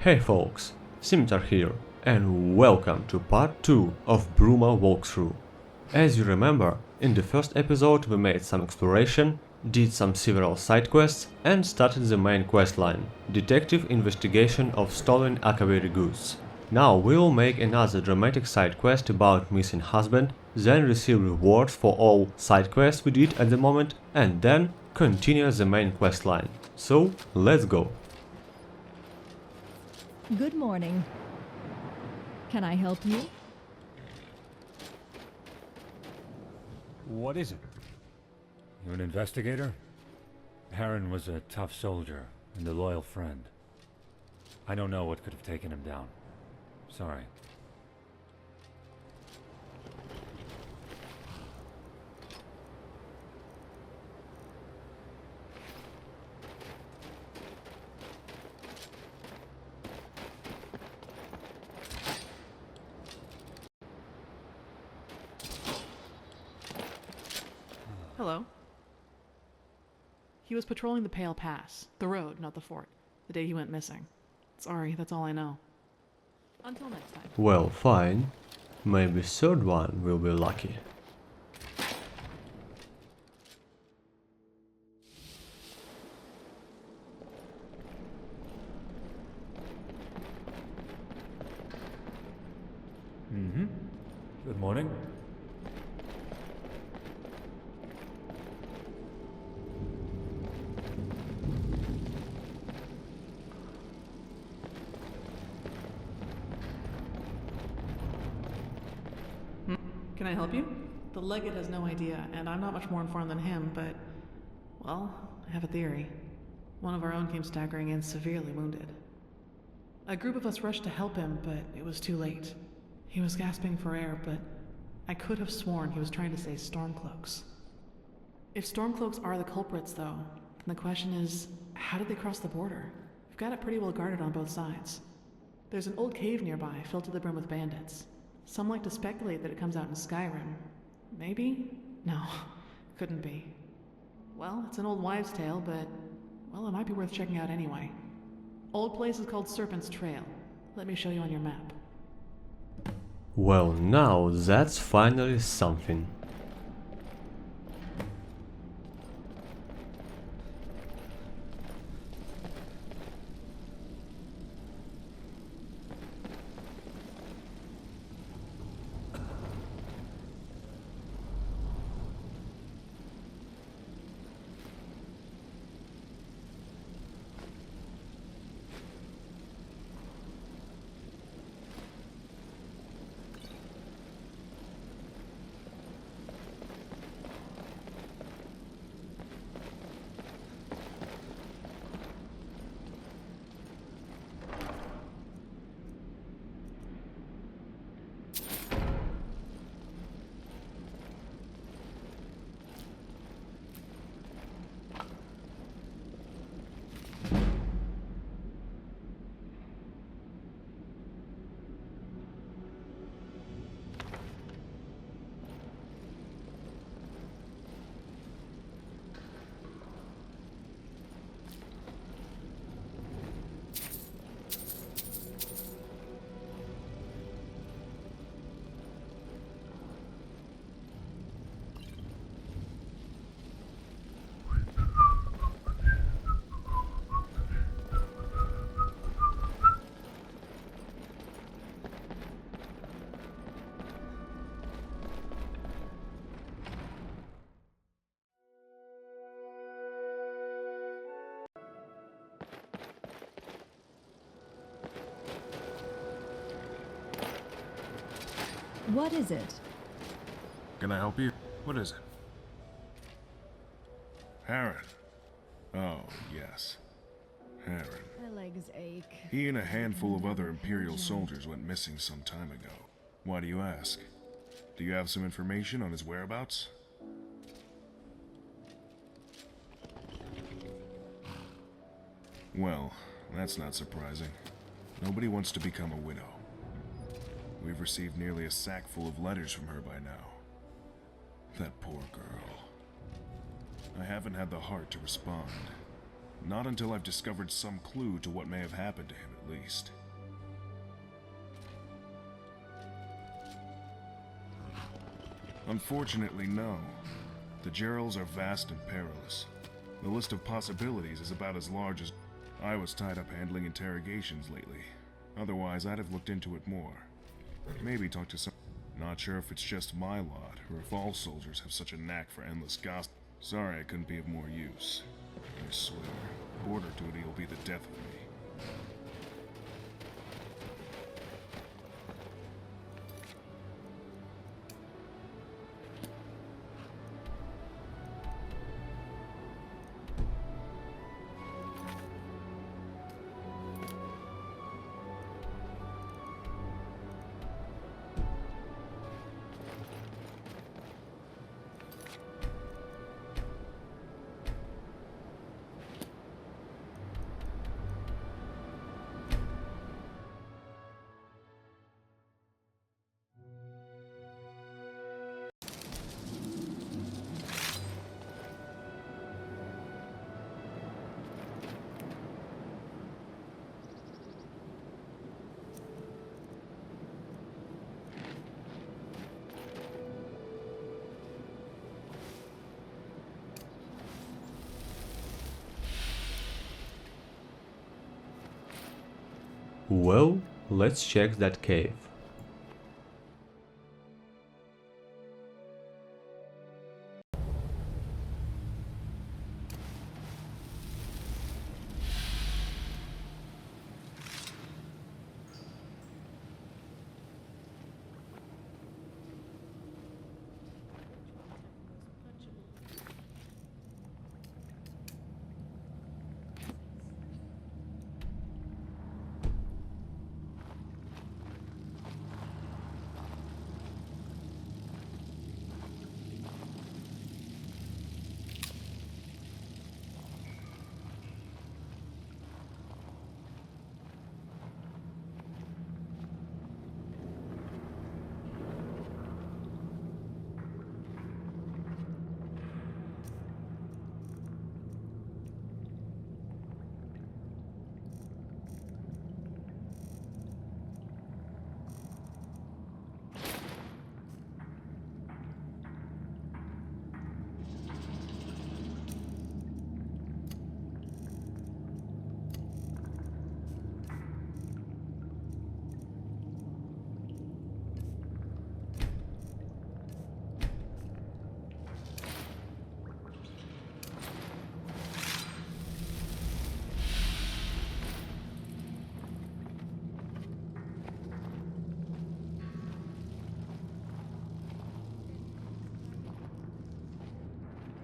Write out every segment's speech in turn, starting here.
Hey folks, Scimitar here, and welcome to part 2 of Bruma walkthrough. As you remember, in the first episode we made some exploration, did some several side quests and started the main questline, Detective Investigation of Stolen Akaviri Goods. Now we will make another dramatic side quest about missing husband, then receive rewards for all side quests we did at the moment, and then continue the main questline. So, let's go! Good morning. Can I help you? What is it? You an investigator? Harren was a tough soldier and a loyal friend. I don't know what could have taken him down. Sorry. Hello. He was patrolling the Pale Pass, the road, not the fort, the day he went missing. Sorry, that's all I know. Until next time. Well, fine. Maybe third one will be lucky. Good morning. Can I help you? The legate has no idea, and I'm not much more informed than him, but... well, I have a theory. One of our own came staggering in severely wounded. A group of us rushed to help him, but it was too late. He was gasping for air, but I could have sworn he was trying to say Stormcloaks. If Stormcloaks are the culprits, though, then the question is, how did they cross the border? We've got it pretty well guarded on both sides. There's an old cave nearby, filled to the brim with bandits. Some like to speculate that it comes out in Skyrim. Maybe? No, couldn't be. Well, it's an old wives' tale, but, well, it might be worth checking out anyway. Old place is called Serpent's Trail. Let me show you on your map. Well, now that's finally something. What is it? Can I help you? What is it? Harren. Oh, yes. Harren. My legs ache. He and a handful of other Imperial soldiers went missing some time ago. Why do you ask? Do you have some information on his whereabouts? Well, that's not surprising. Nobody wants to become a widow. We've received nearly a sack full of letters from her by now. That poor girl. I haven't had the heart to respond. Not until I've discovered some clue to what may have happened to him, at least. Unfortunately, no. The Gerals are vast and perilous. The list of possibilities is about as large as... I was tied up handling interrogations lately. Otherwise, I'd have looked into it more. Maybe talk to some... Not sure if it's just my lot, or if all soldiers have such a knack for endless gossip. Sorry I couldn't be of more use. I swear, border duty will be the death of me. Well, let's check that cave.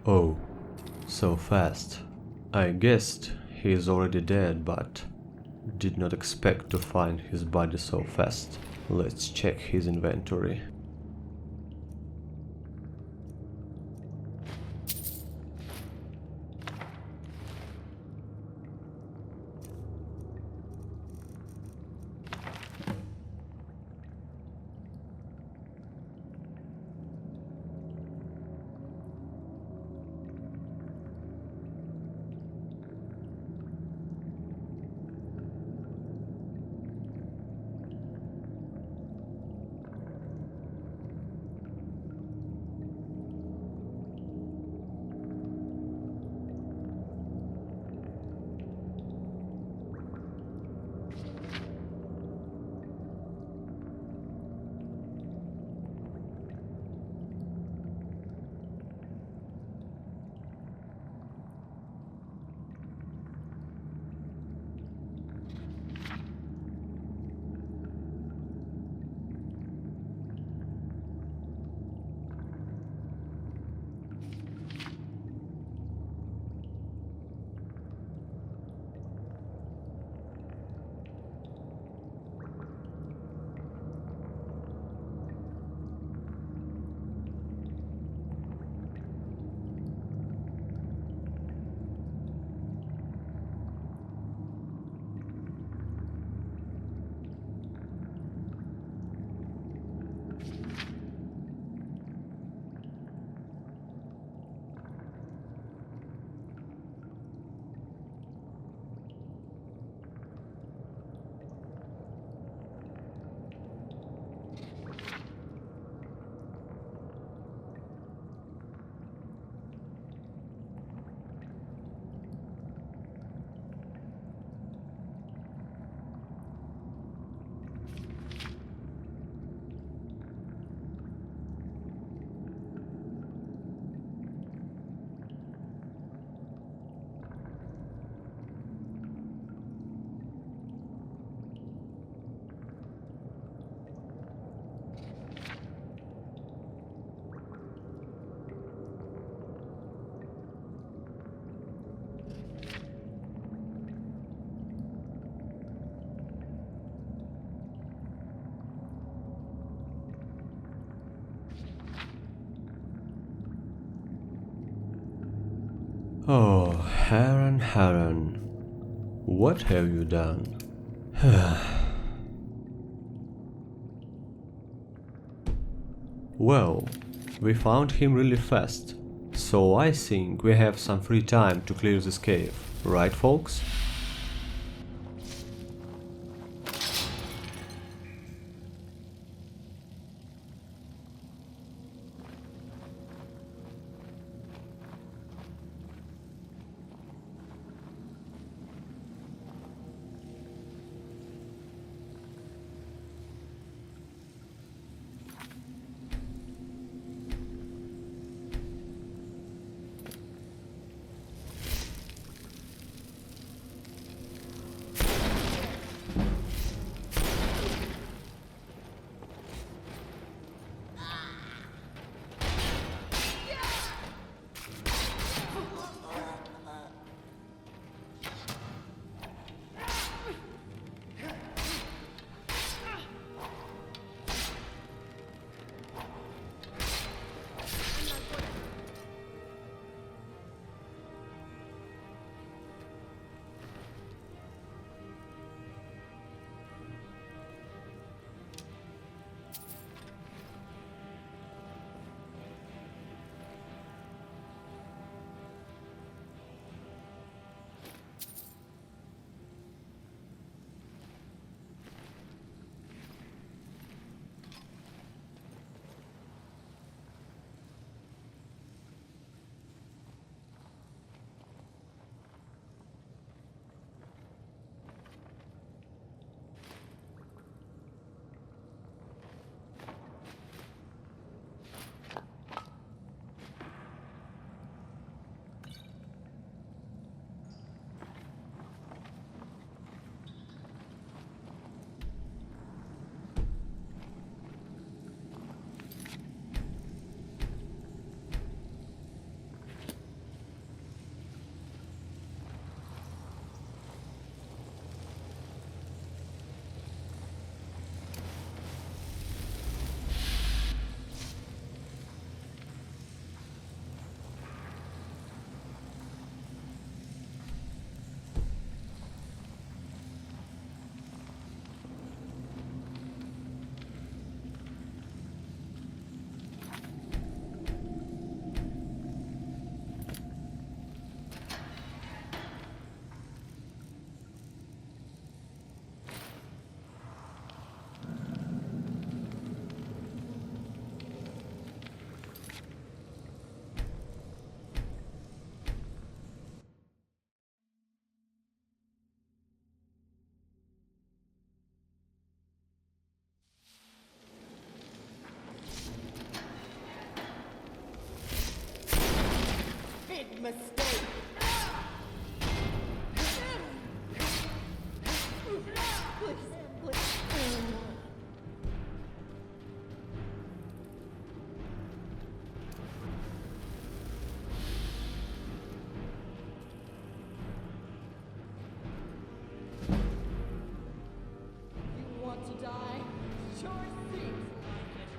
Oh, so fast. I guessed he is already dead, but did not expect to find his body so fast. Let's check his inventory. Heron, what have you done? Well, we found him really fast, so I think we have some free time to clear this cave, right folks? Mistake. Please. You want to die? Sure seems like it.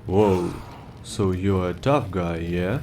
Whoa, so you're a tough guy, yeah?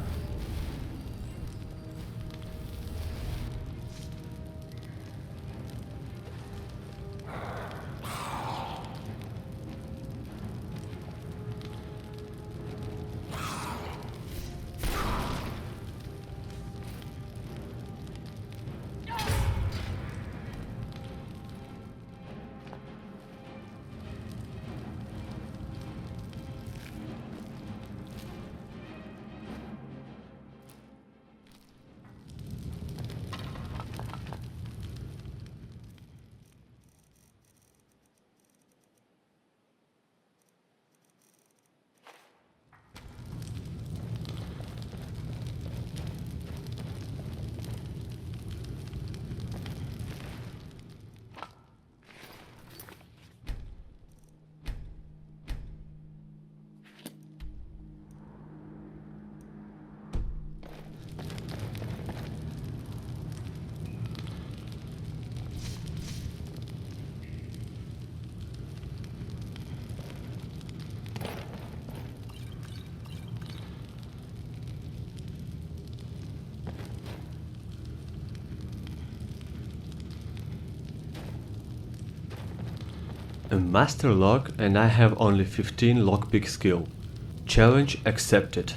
A master lock and I have only 15 lockpick skill. Challenge accepted.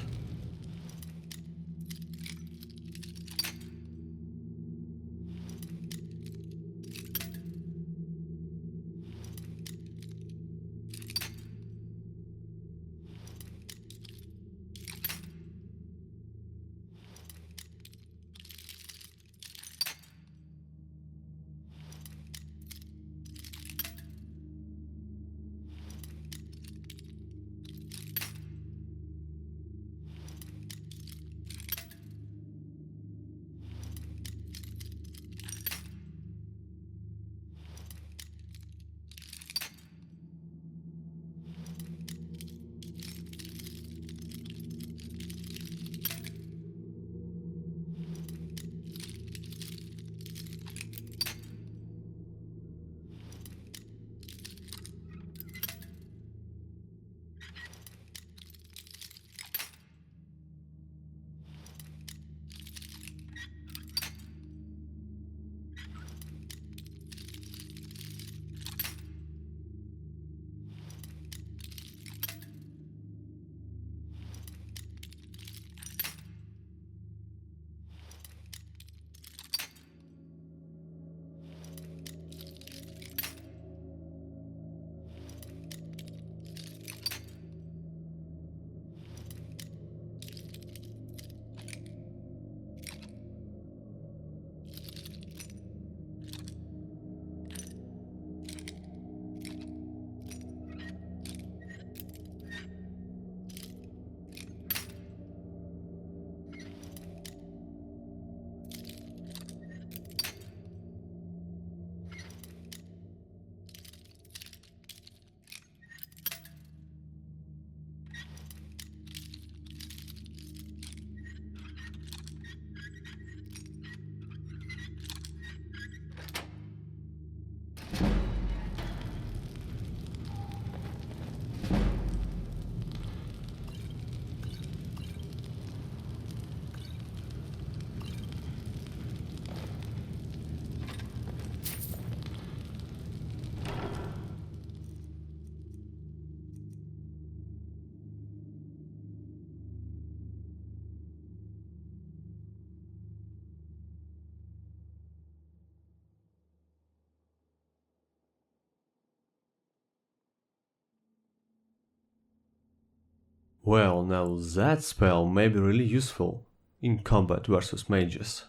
Well, now that spell may be really useful in combat versus mages.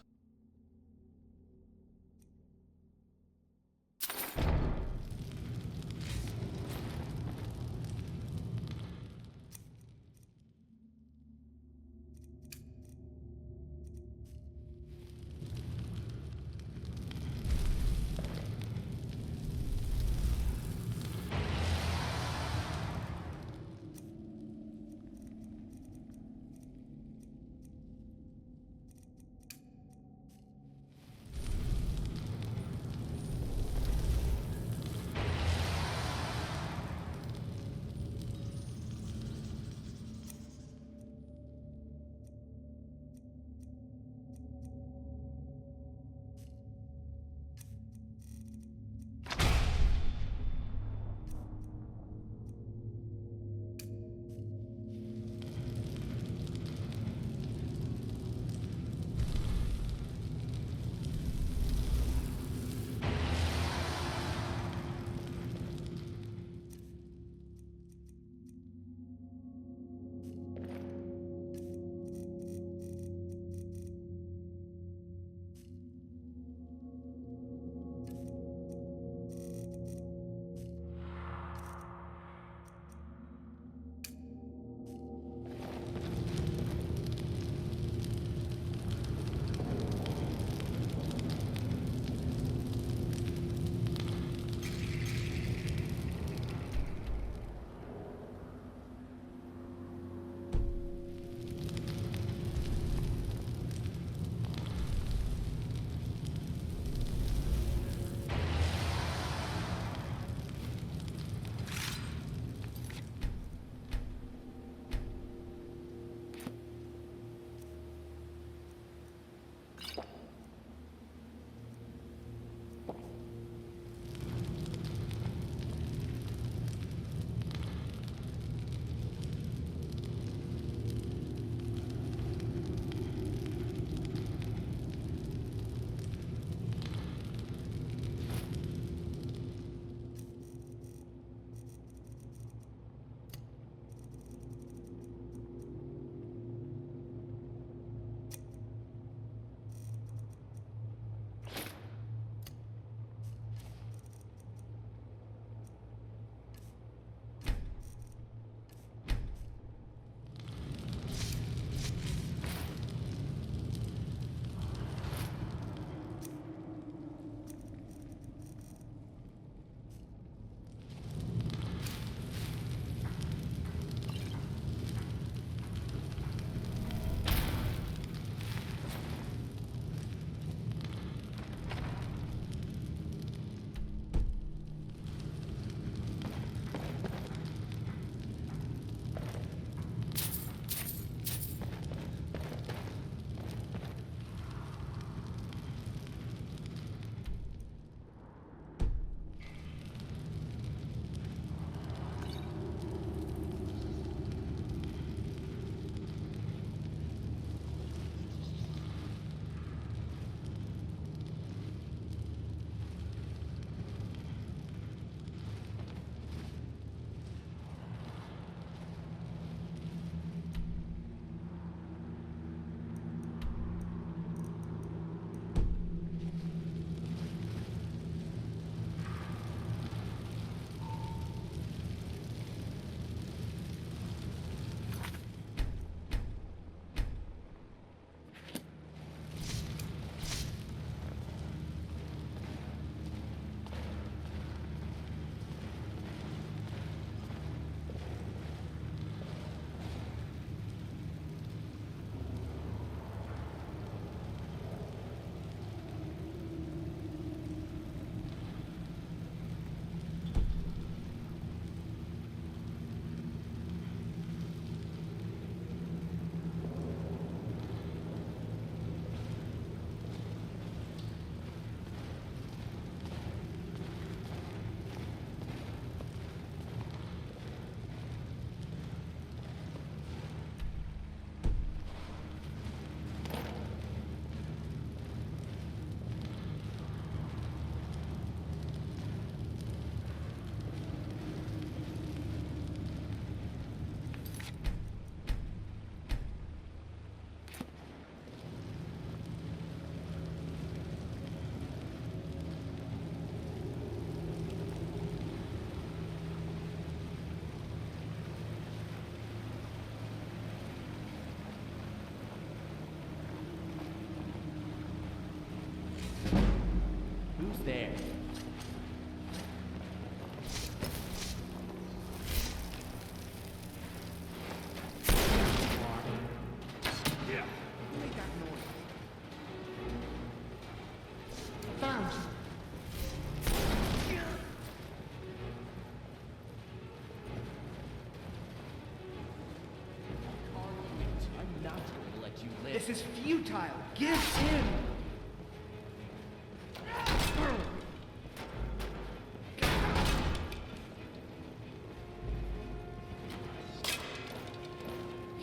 not going to let you live. This is futile. Give in.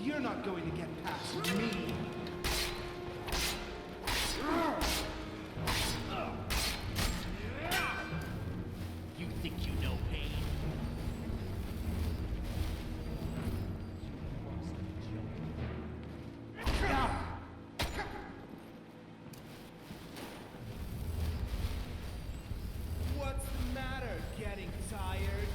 You're not going to get past me. You think you know pain? What's the matter? Getting tired?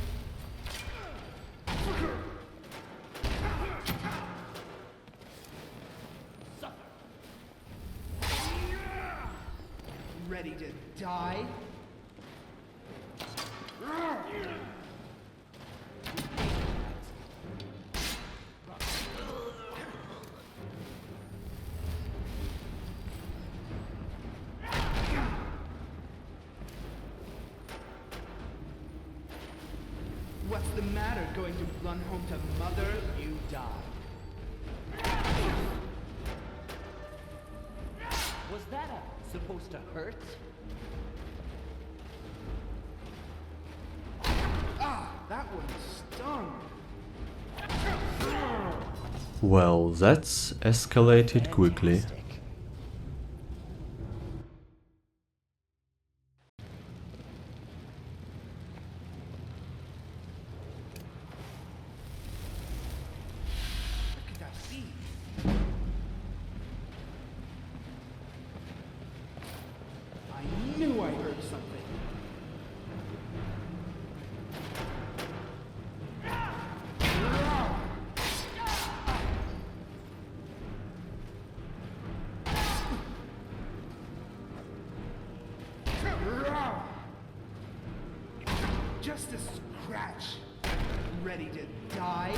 Ready to die? What's the matter? Going to run home to mother? You die. Was that supposed to hurt? Ah, that one stung. Well, that's escalated quickly. Fantastic. What could that be? I knew I heard something. Just a scratch. Ready to die?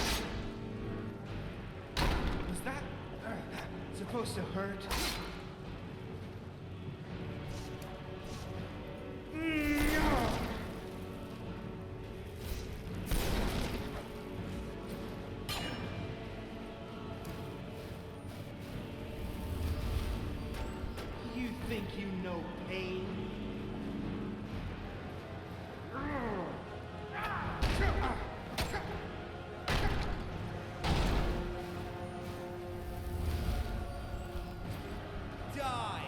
Was that supposed to hurt? You think you know pain? Die!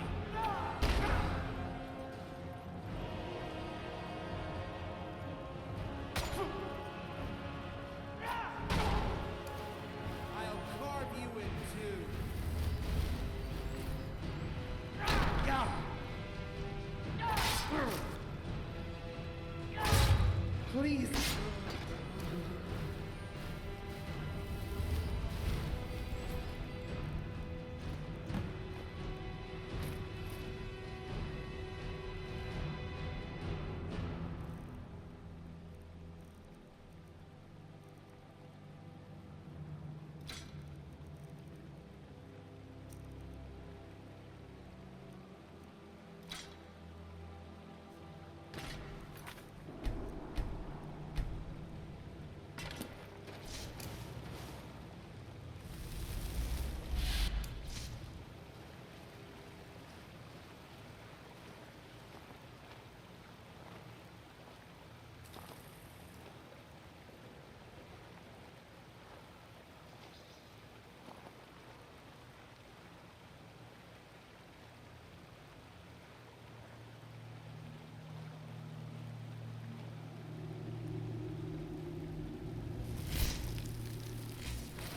I'll carve you in two. Please.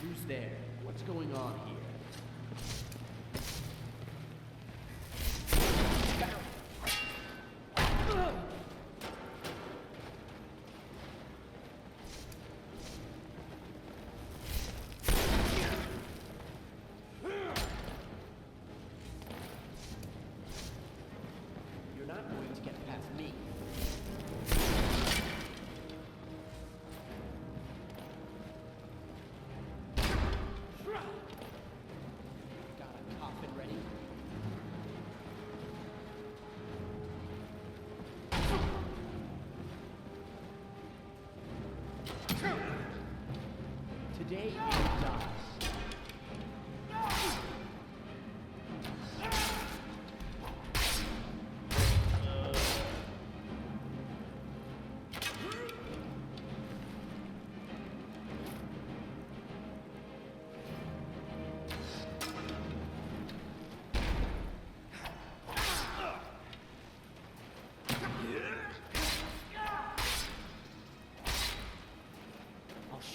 Who's there? What's going on here? You're not going to get past me.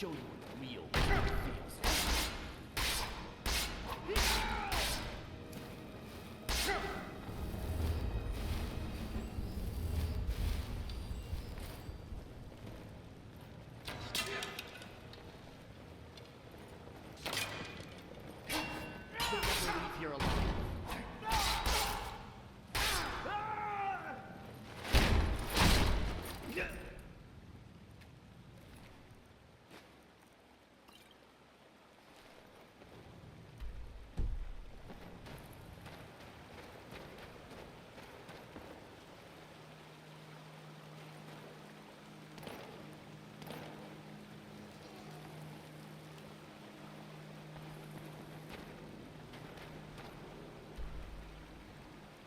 show you what real feels. You'll never leave here alive.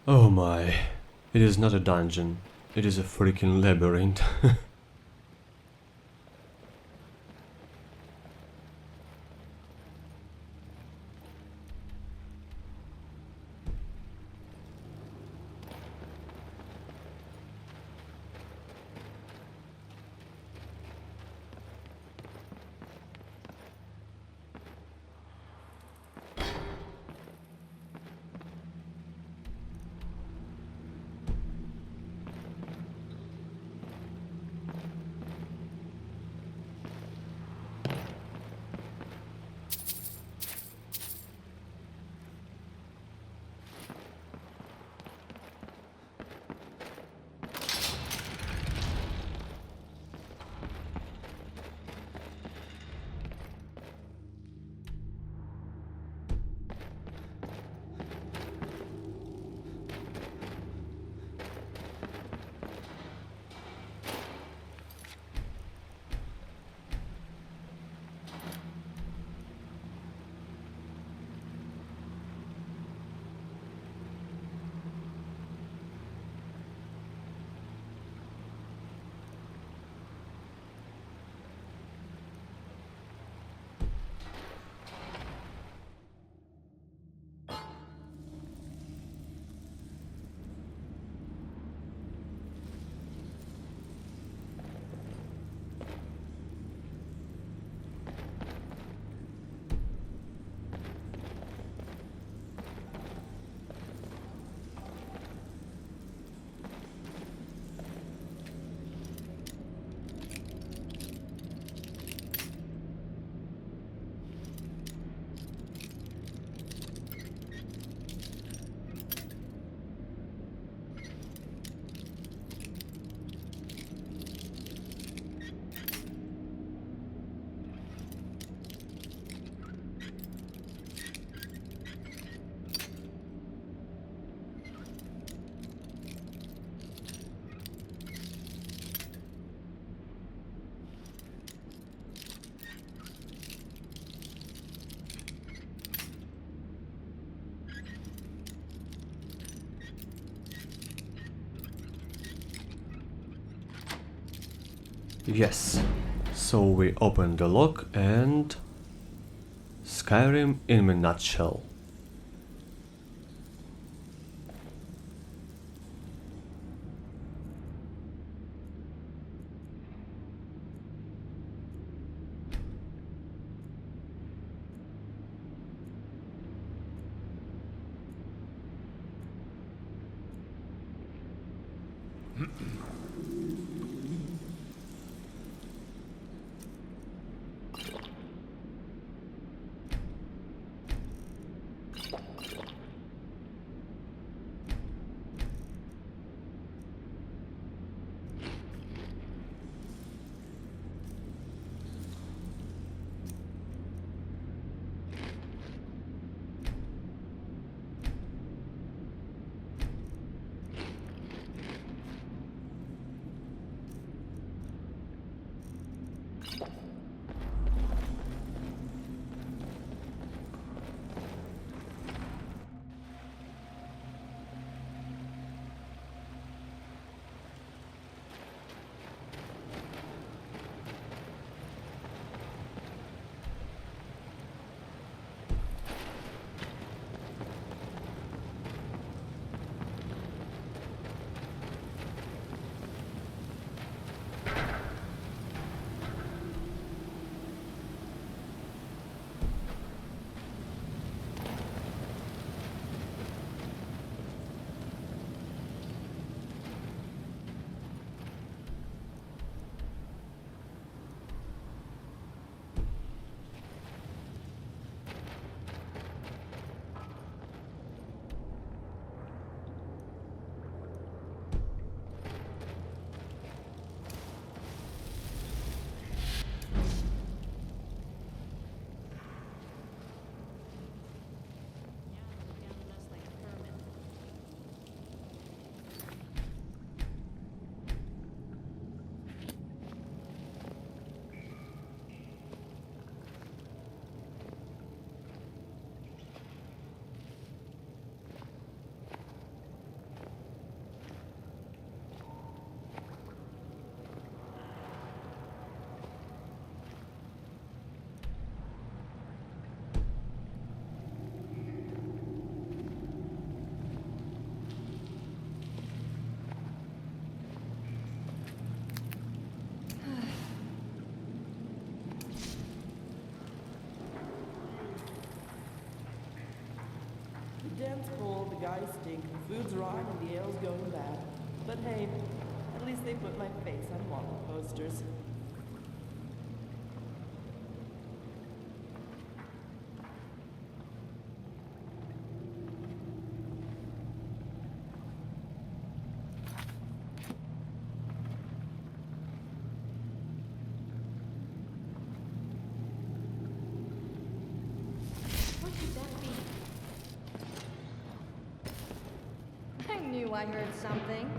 Oh my, it is not a dungeon, it is a freaking labyrinth. Yes, so we open the lock and Skyrim in a nutshell. Den's cold, the guys stink, the food's rotten, and the ale's going bad. But hey, at least they put my face on wanted posters. What could that be? I knew I heard something.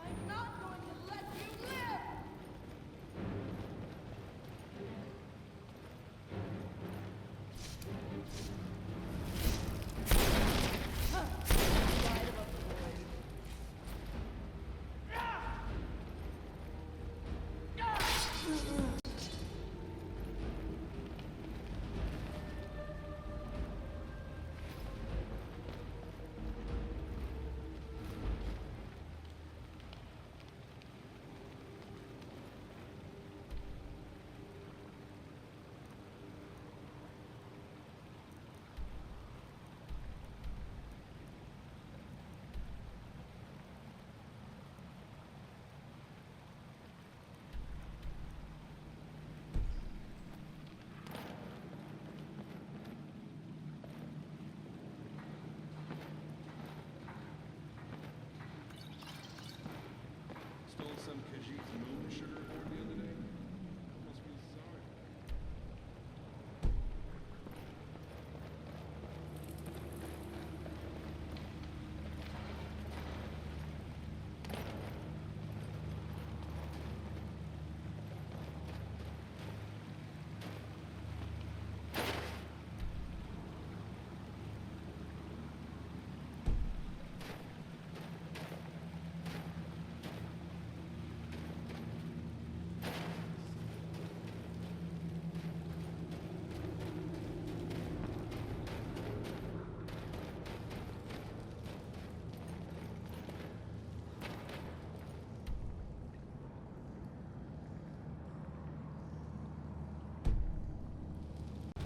I'm not going to let you live! Stole some Khajiit moon sugar there the other day. Must be sorry.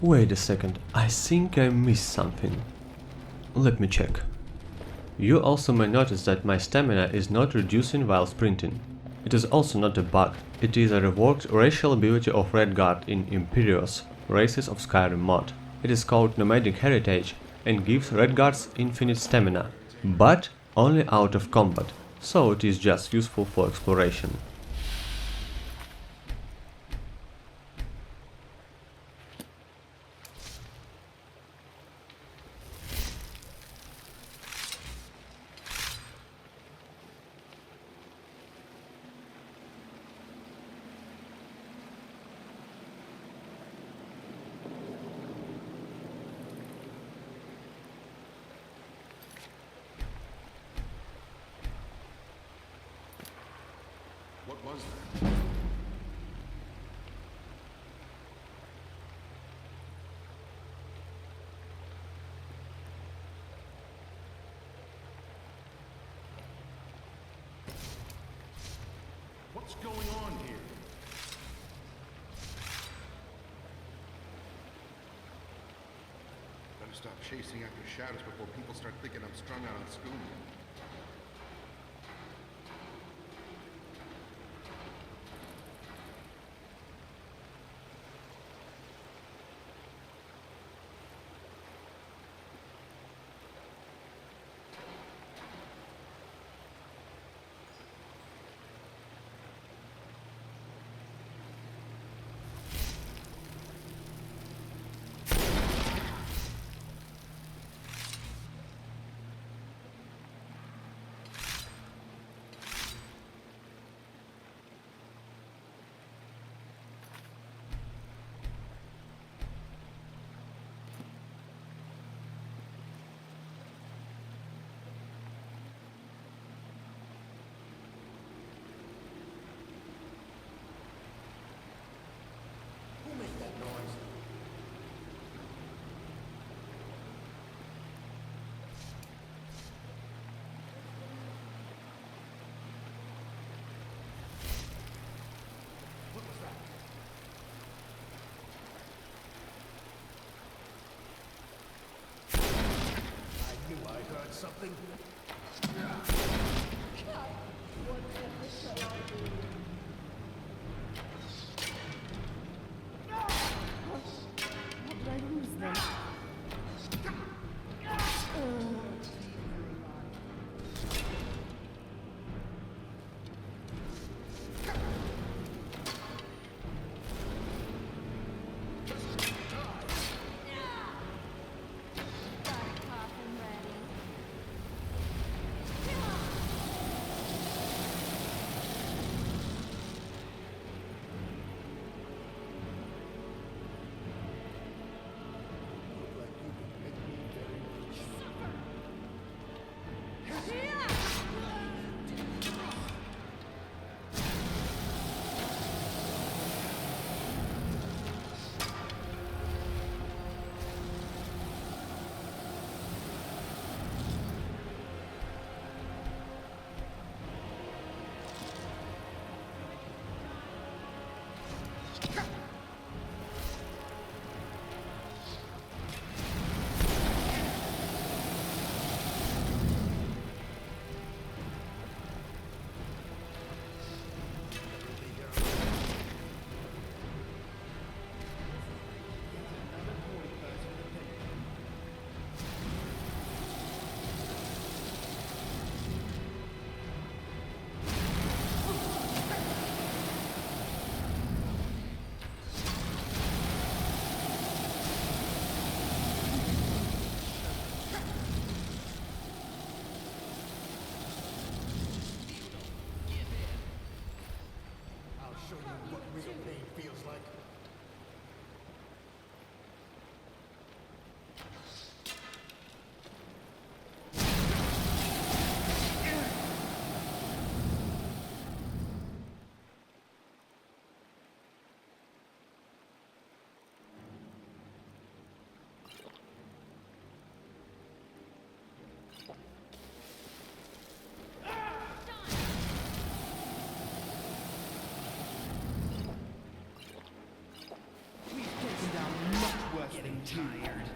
Wait a second, I think I missed something. Let me check. You also may notice that my stamina is not reducing while sprinting. It is also not a bug, it is a reworked racial ability of Redguard in Imperious, Races of Skyrim mod. It is called Nomadic Heritage and gives Redguards infinite stamina, but only out of combat, so it is just useful for exploration. What was that? What's going on here? Better stop chasing after shadows before people start thinking I'm strung out on school. something? How did I lose them? Getting tired.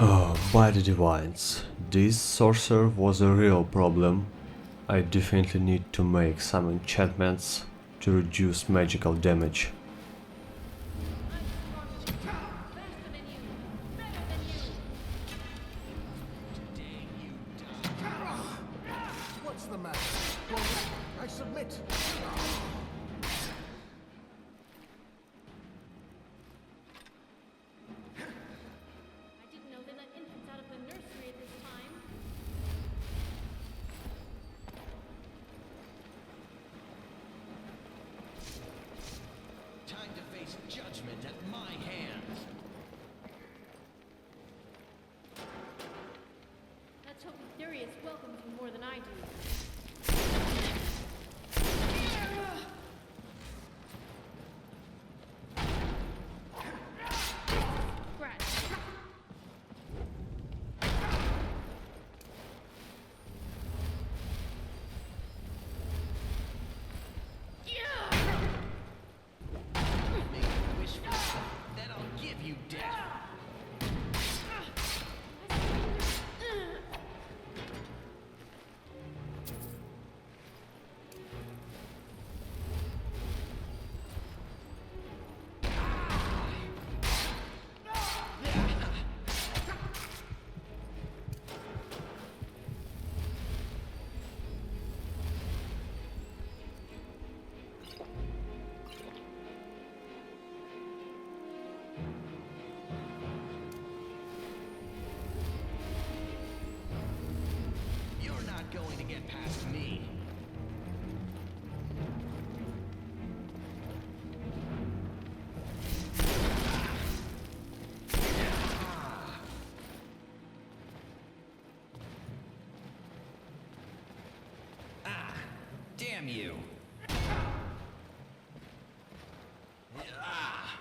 Oh, by the divines, this sorcerer was a real problem. I definitely need to make some enchantments to reduce magical damage. What's the matter? I submit. I didn't know they let infants out of the nursery at this time. Time to face judgment at my hands. Let's hope Darius welcomes you more than I do. Scratch. Make a wish for yourself, then I'll give you death. You're not going to get past me. Ah, damn you. Ah.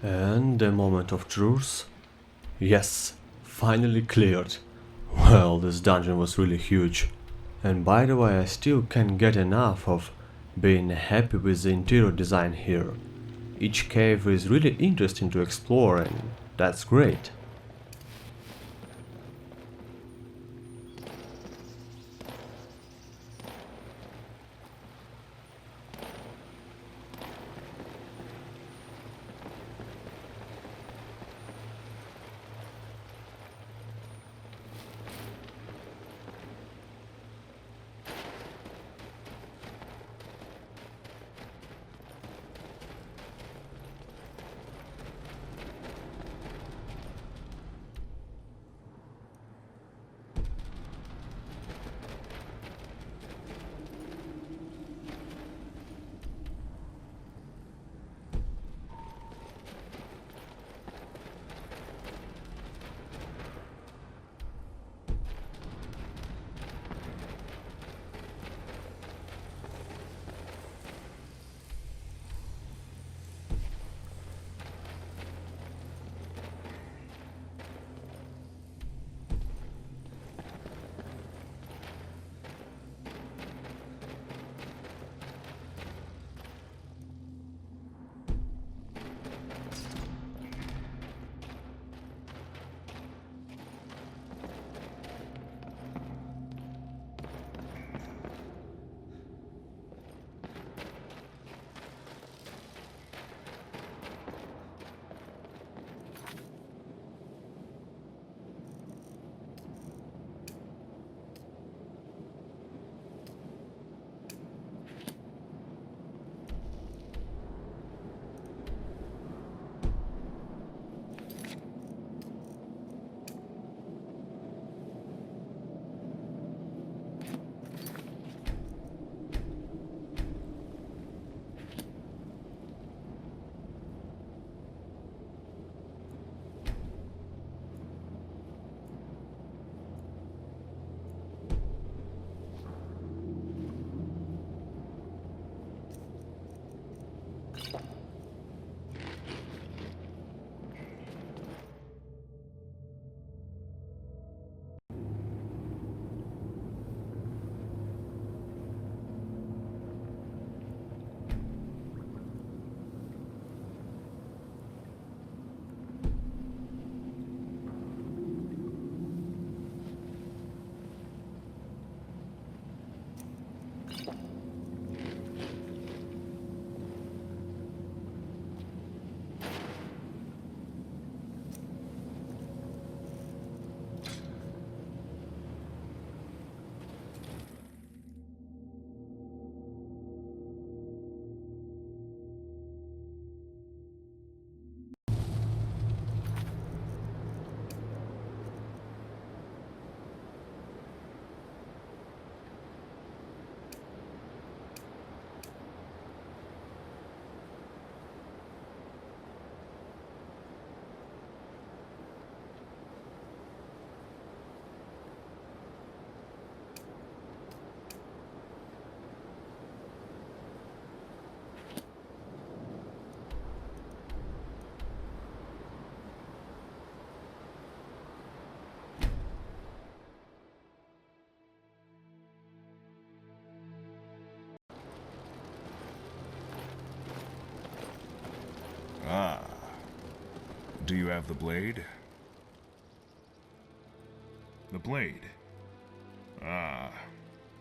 And the moment of truth. Yes, finally cleared. Well, this dungeon was really huge. And by the way, I still can't get enough of being happy with the interior design here. Each cave is really interesting to explore, and that's great. Ah. Do you have the blade? The blade? Ah.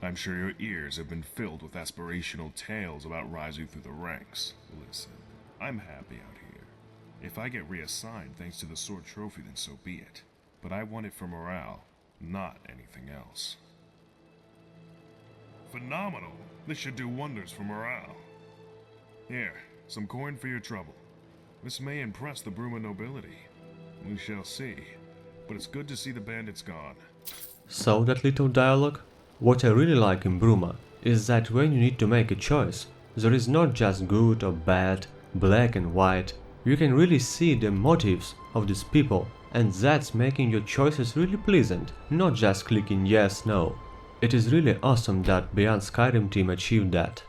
I'm sure your ears have been filled with aspirational tales about rising through the ranks. Listen, I'm happy out here. If I get reassigned thanks to the sword trophy, then so be it. But I want it for morale, not anything else. Phenomenal! This should do wonders for morale. Here, some coin for your trouble. This may impress the Bruma nobility. We shall see. But it's good to see the bandits gone. So that little dialogue? What I really like in Bruma is that when you need to make a choice, there is not just good or bad, black and white. You can really see the motives of these people, and that's making your choices really pleasant, not just clicking yes, no. It is really awesome that Beyond Skyrim team achieved that.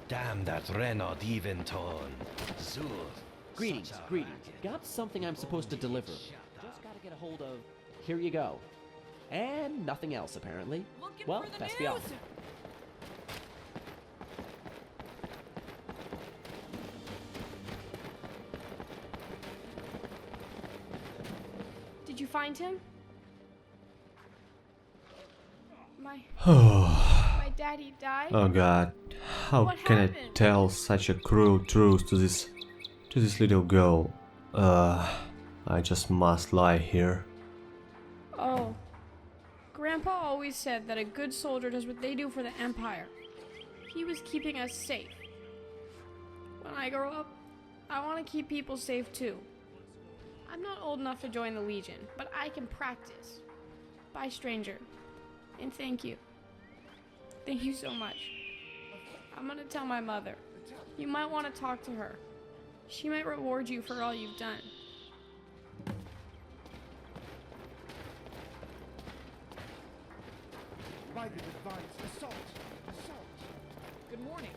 Damn that Renaud Eventon. Zur. Greetings, greetings. Got something I'm supposed to deliver. Just gotta get a hold of... Here you go. And nothing else, apparently. Well, best be off. Did you find him? My daddy died? Oh god, how What can happened? I tell such a cruel truth to this little girl? I just must lie here. Oh. Grandpa always said that a good soldier does what they do for the Empire. He was keeping us safe. When I grow up, I want to keep people safe too. I'm not old enough to join the Legion, but I can practice. Bye, stranger. And thank you. Thank you so much. I'm gonna tell my mother. You might want to talk to her. She might reward you for all you've done. By the divines, assault! Assault! Good morning.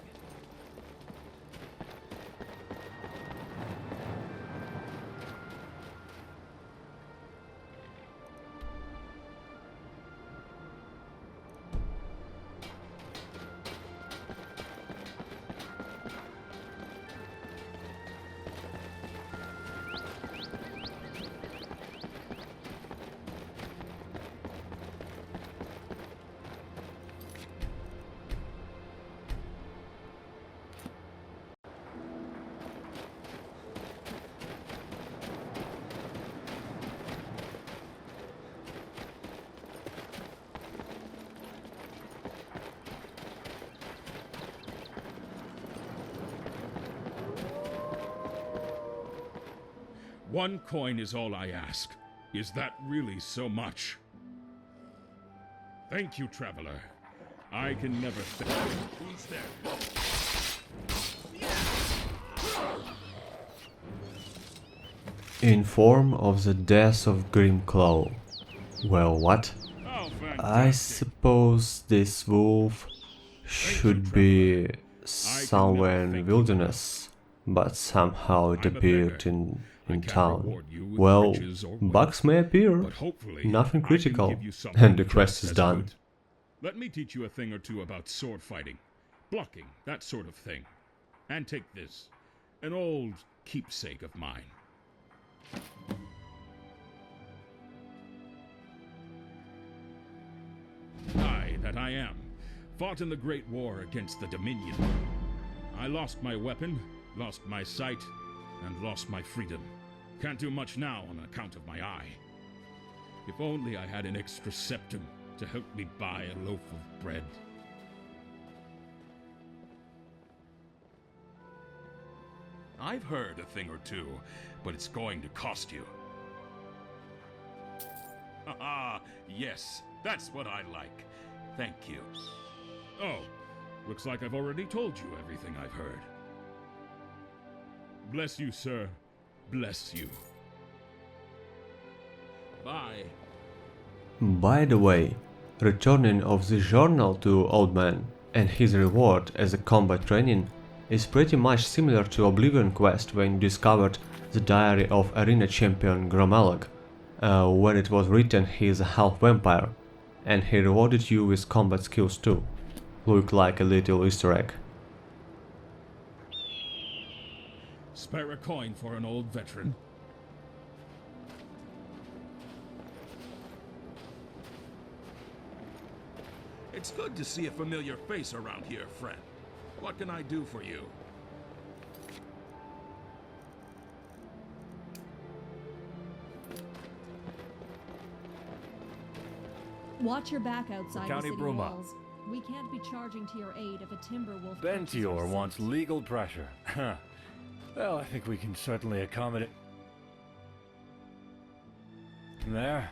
One coin is all I ask. Is that really so much? Thank you, traveler. I can never thank... Who's there? Inform of the death of Grimclaw. Well, what? Oh, I suppose this wolf should be somewhere in the wilderness, but somehow it appeared in town. Well, bugs may appear, nothing critical, and the quest is done. Let me teach you a thing or two about sword fighting, blocking, that sort of thing. And take this, an old keepsake of mine. I, that I am, fought in the Great War against the Dominion. I lost my weapon, lost my sight, and lost my freedom. Can't do much now on account of my eye. If only I had an extra septum to help me buy a loaf of bread. I've heard a thing or two, but it's going to cost you. Ah, yes, that's what I like. Thank you. Oh, looks like I've already told you everything I've heard. Bless you, sir. Bless you. Bye. By the way, returning of the journal to Old Man and his reward as a combat training is pretty much similar to Oblivion quest when you discovered the diary of arena champion Gromalog, where it was written he is a half vampire, and he rewarded you with combat skills too. Look like a little Easter egg. Spare a coin for an old veteran. It's good to see a familiar face around here, friend. What can I do for you? Watch your back outside the County city Bruma. walls. We can't be charging to your aid if a timber wolf touches our Bentior scent. wants legal pressure. Well, I think we can certainly accommodate. There.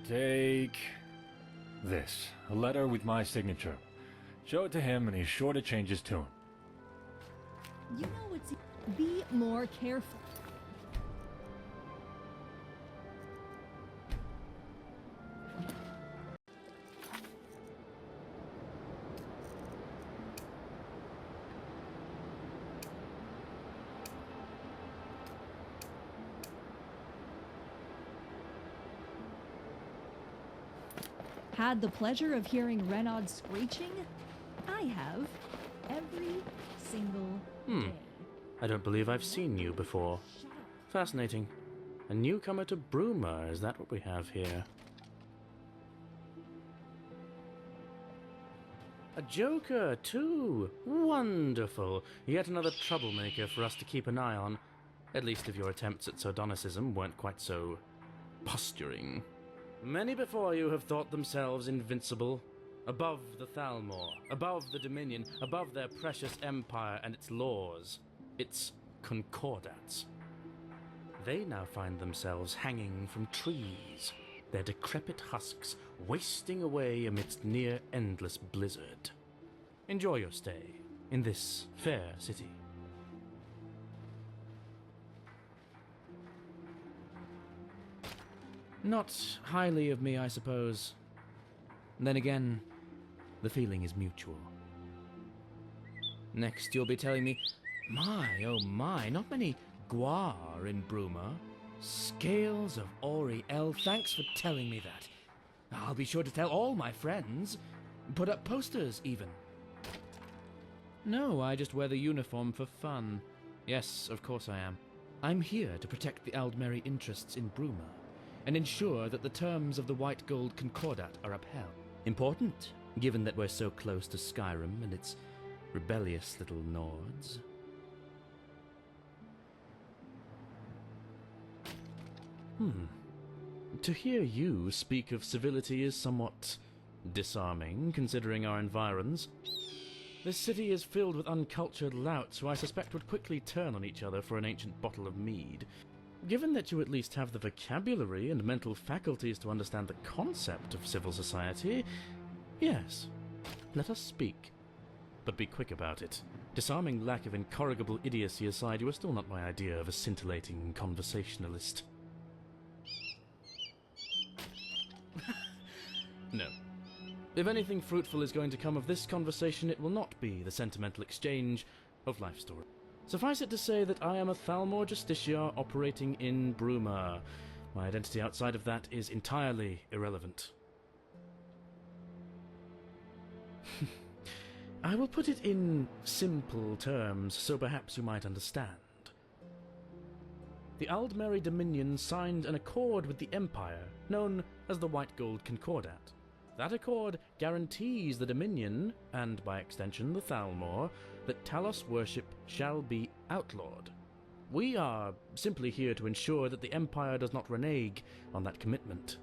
Take this. A letter with my signature. Show it to him and he's sure to change his tune. You know what's... Be more careful. had the pleasure of hearing Renaud screeching? I have. Every single day. I don't believe I've seen you before. Fascinating. A newcomer to Bruma, is that what we have here? A joker, too! Wonderful! Yet another troublemaker for us to keep an eye on. At least if your attempts at sardonicism weren't quite so posturing. Many before you have thought themselves invincible. Above the Thalmor, above the Dominion, above their precious empire and its laws, its concordats. They now find themselves hanging from trees, their decrepit husks wasting away amidst near-endless blizzard. Enjoy your stay in this fair city. Not highly of me, I suppose. Then again, the feeling is mutual. Next, you'll be telling me, my, oh my, not many guar in Bruma. Scales of Oriel, thanks for telling me that. I'll be sure to tell all my friends. Put up posters, even. No, I just wear the uniform for fun. Yes, of course I am. I'm here to protect the Aldmeri interests in Bruma, and ensure that the terms of the White Gold Concordat are upheld. Important, given that we're so close to Skyrim and its rebellious little Nords. To hear you speak of civility is somewhat disarming, considering our environs. This city is filled with uncultured louts who I suspect would quickly turn on each other for an ancient bottle of mead. Given that you at least have the vocabulary and mental faculties to understand the concept of civil society, yes, let us speak. But be quick about it. Disarming lack of incorrigible idiocy aside, you are still not my idea of a scintillating conversationalist. No. If anything fruitful is going to come of this conversation, it will not be the sentimental exchange of life story. Suffice it to say that I am a Thalmor Justiciar operating in Bruma. My identity outside of that is entirely irrelevant. I will put it in simple terms, so perhaps you might understand. The Aldmeri Dominion signed an accord with the Empire, known as the White Gold Concordat. That accord guarantees the Dominion, and by extension the Thalmor, that Talos worship shall be outlawed. We are simply here to ensure that the Empire does not renege on that commitment.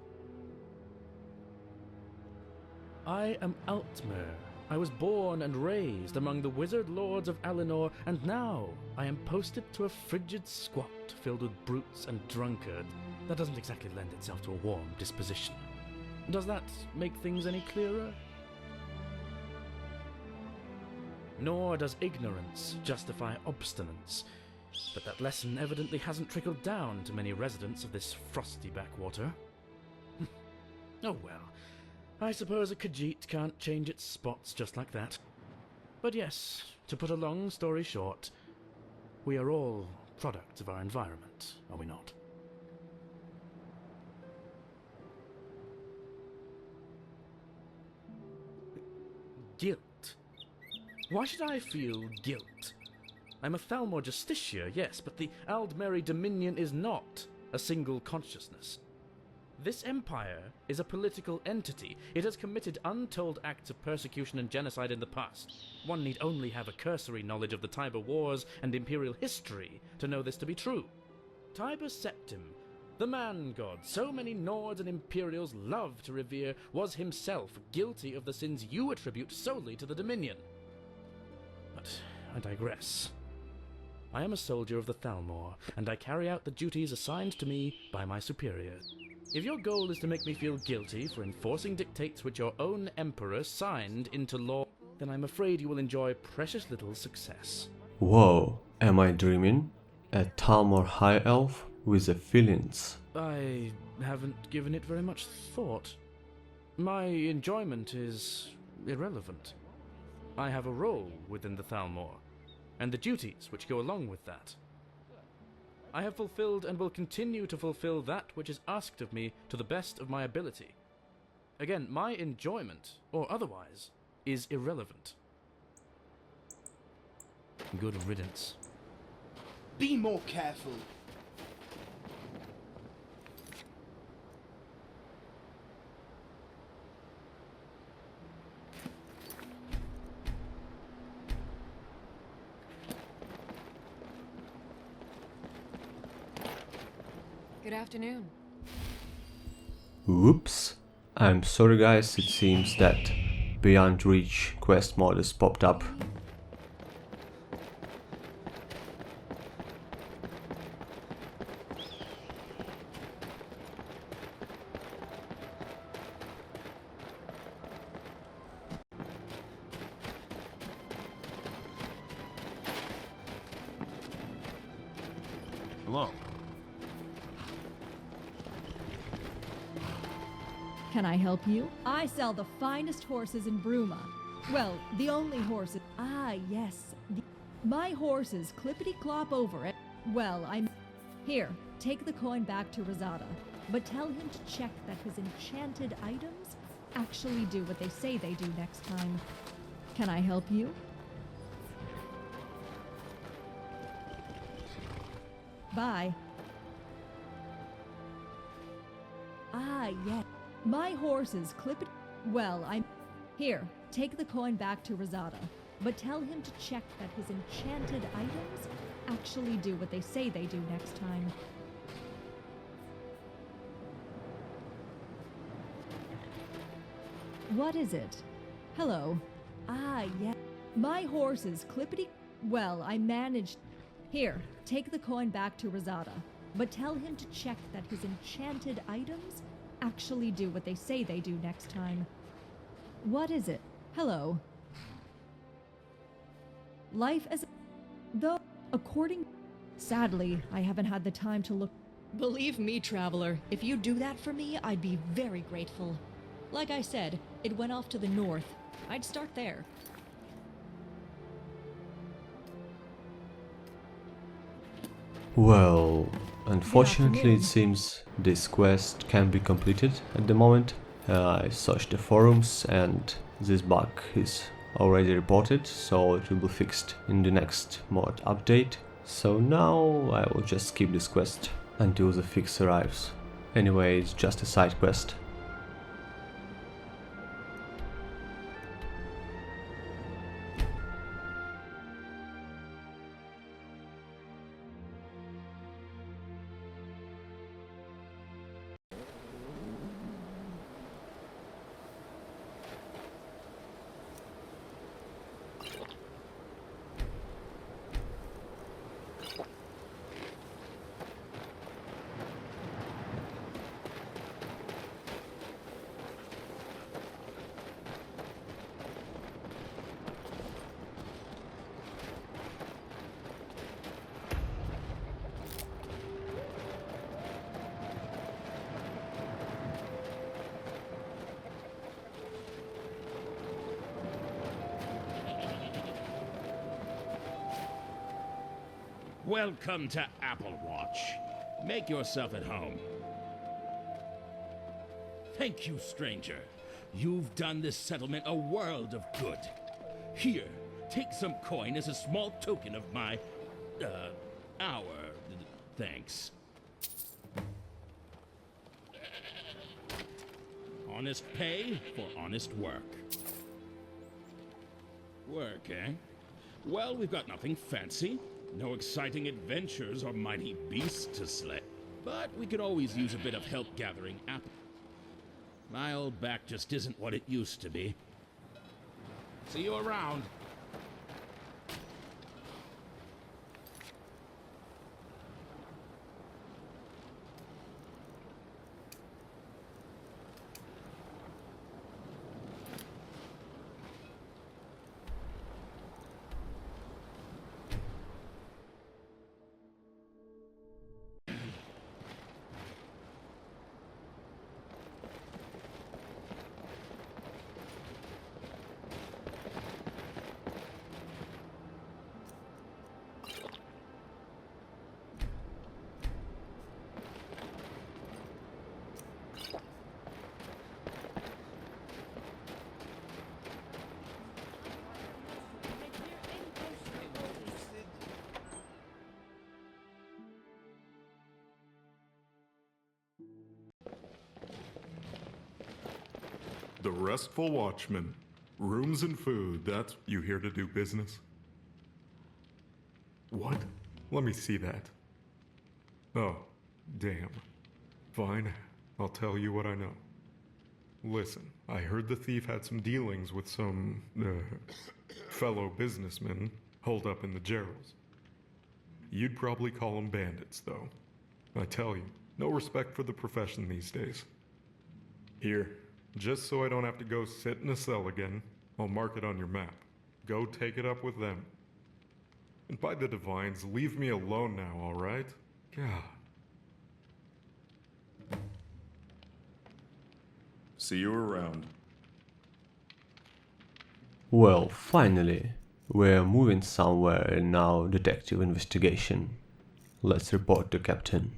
I am Altmer. I was born and raised among the wizard lords of Alinor, and now I am posted to a frigid squat filled with brutes and drunkards. That doesn't exactly lend itself to a warm disposition. Does that make things any clearer? Nor does ignorance justify obstinance, but that lesson evidently hasn't trickled down to many residents of this frosty backwater. Oh well, I suppose a Khajiit can't change its spots just like that. But yes, to put a long story short, we are all products of our environment, are we not? Guilt. Why should I feel guilt? I'm a Thalmor Justiciar, yes, but the Aldmeri Dominion is not a single consciousness. This empire is a political entity. It has committed untold acts of persecution and genocide in the past. One need only have a cursory knowledge of the Tiber Wars and imperial history to know this to be true. Tiber Septim, the man-god so many Nords and Imperials love to revere, was himself guilty of the sins you attribute solely to the Dominion. But I digress. I am a soldier of the Thalmor, and I carry out the duties assigned to me by my superiors. If your goal is to make me feel guilty for enforcing dictates which your own emperor signed into law, then I'm afraid you will enjoy precious little success. Whoa, am I dreaming? A Thalmor High Elf with the feelings. I haven't given it very much thought. My enjoyment is irrelevant. I have a role within the Thalmor, and the duties which go along with that. I have fulfilled and will continue to fulfill that which is asked of me to the best of my ability. Again, my enjoyment, or otherwise, is irrelevant. Good riddance. Be more careful. Good afternoon. Whoops. I'm sorry guys, it seems that Beyond Reach quest mod has popped up. Hello. Can I help you? I sell the finest horses in Bruma. Well, the only horses. Ah, yes. My horses clippity-clop over it. Well, I'm... Here, take the coin back to Risada. But tell him to check that his enchanted items actually do what they say they do next time. Can I help you? Bye. Ah, yes. My horses clippity... Well, I'm... Here, take the coin back to Risada. But tell him to check that his enchanted items actually do what they say they do next time. What is it? Hello. Ah, yeah. My horses clippity... Well, I managed... Here, take the coin back to Risada. But tell him to check that his enchanted items actually do what they say they do next time. What is it? Hello. Life as... Though, according... Sadly, I haven't had the time to look... Believe me, traveler, if you do that for me, I'd be very grateful. Like I said, it went off to the north. I'd start there. Well, unfortunately it seems this quest can't be completed at the moment. I searched the forums and this bug is already reported, so it will be fixed in the next mod update. So now I will just skip this quest until the fix arrives. Anyway, it's just a side quest. Welcome to Apple Watch. Make yourself at home. Thank you, stranger. You've done this settlement a world of good. Here, take some coin as a small token of my, thanks. Honest pay for honest work. Work, eh? Well, we've got nothing fancy. No exciting adventures or mighty beasts to slay. But we could always use a bit of help gathering apples. My old back just isn't what it used to be. See you around. The Restful Watchman. Rooms and food, that's... You here to do business? What? Let me see that. Oh, damn. Fine, I'll tell you what I know. Listen, I heard the thief had some dealings with some, fellow businessmen holed up in the Gerals. You'd probably call them bandits, though. I tell you, no respect for the profession these days. Here, just so I don't have to go sit in a cell again, I'll mark it on your map. Go take it up with them. And by the divines, leave me alone now, alright? God. See you around. Well, finally, we're moving somewhere in our detective investigation. Let's report to Captain.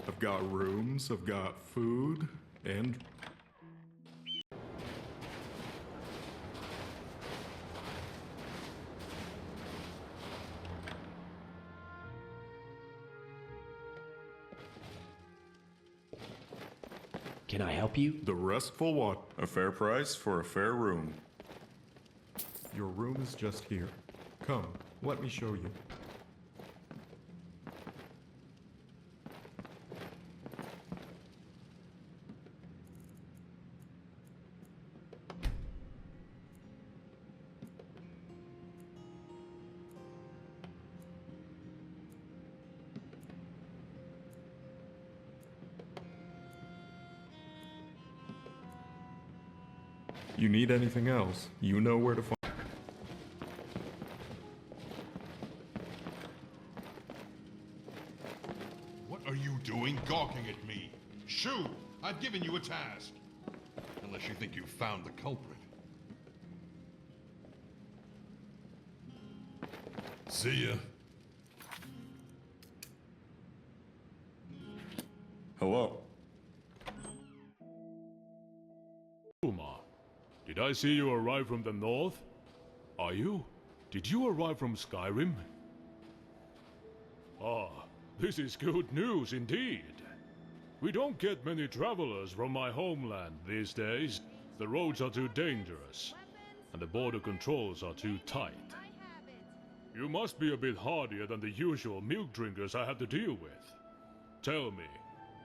I've got rooms, I've got food, and... Can I help you? The Restful Watch. A fair price for a fair room. Your room is just here. Come, let me show you. You need anything else, you know where to find. What are you doing gawking at me? Shoo! I've given you a task. Unless you think you've found the culprit. See ya. Hello. Bruma, did I see you arrive from the north? Are you? Did you arrive from Skyrim? Ah, this is good news indeed. We don't get many travelers from my homeland these days. The roads are too dangerous, and the border controls are too tight. You must be a bit hardier than the usual milk drinkers I have to deal with. Tell me,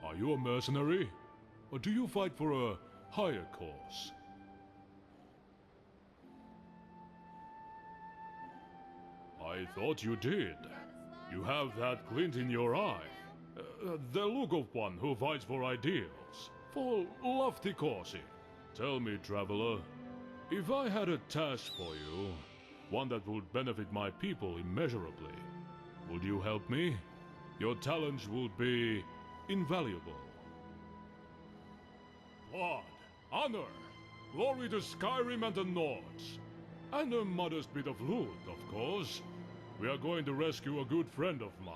are you a mercenary? Or do you fight for a higher cause? I thought you did. You have that glint in your eye. The look of one who fights for ideals. For lofty causes. Tell me, traveler, if I had a task for you, one that would benefit my people immeasurably, would you help me? Your talents would be invaluable. Blood, honor, glory to Skyrim and the Nords. And a modest bit of loot, of course. We are going to rescue a good friend of mine.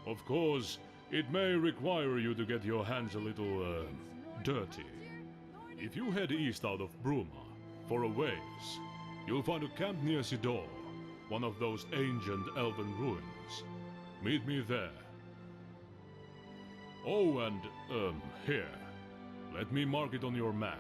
Of course, it may require you to get your hands a little, dirty. If you head east out of Bruma, for a ways, you'll find a camp near Sidor, one of those ancient elven ruins. Meet me there. Oh, and, here. Let me mark it on your map.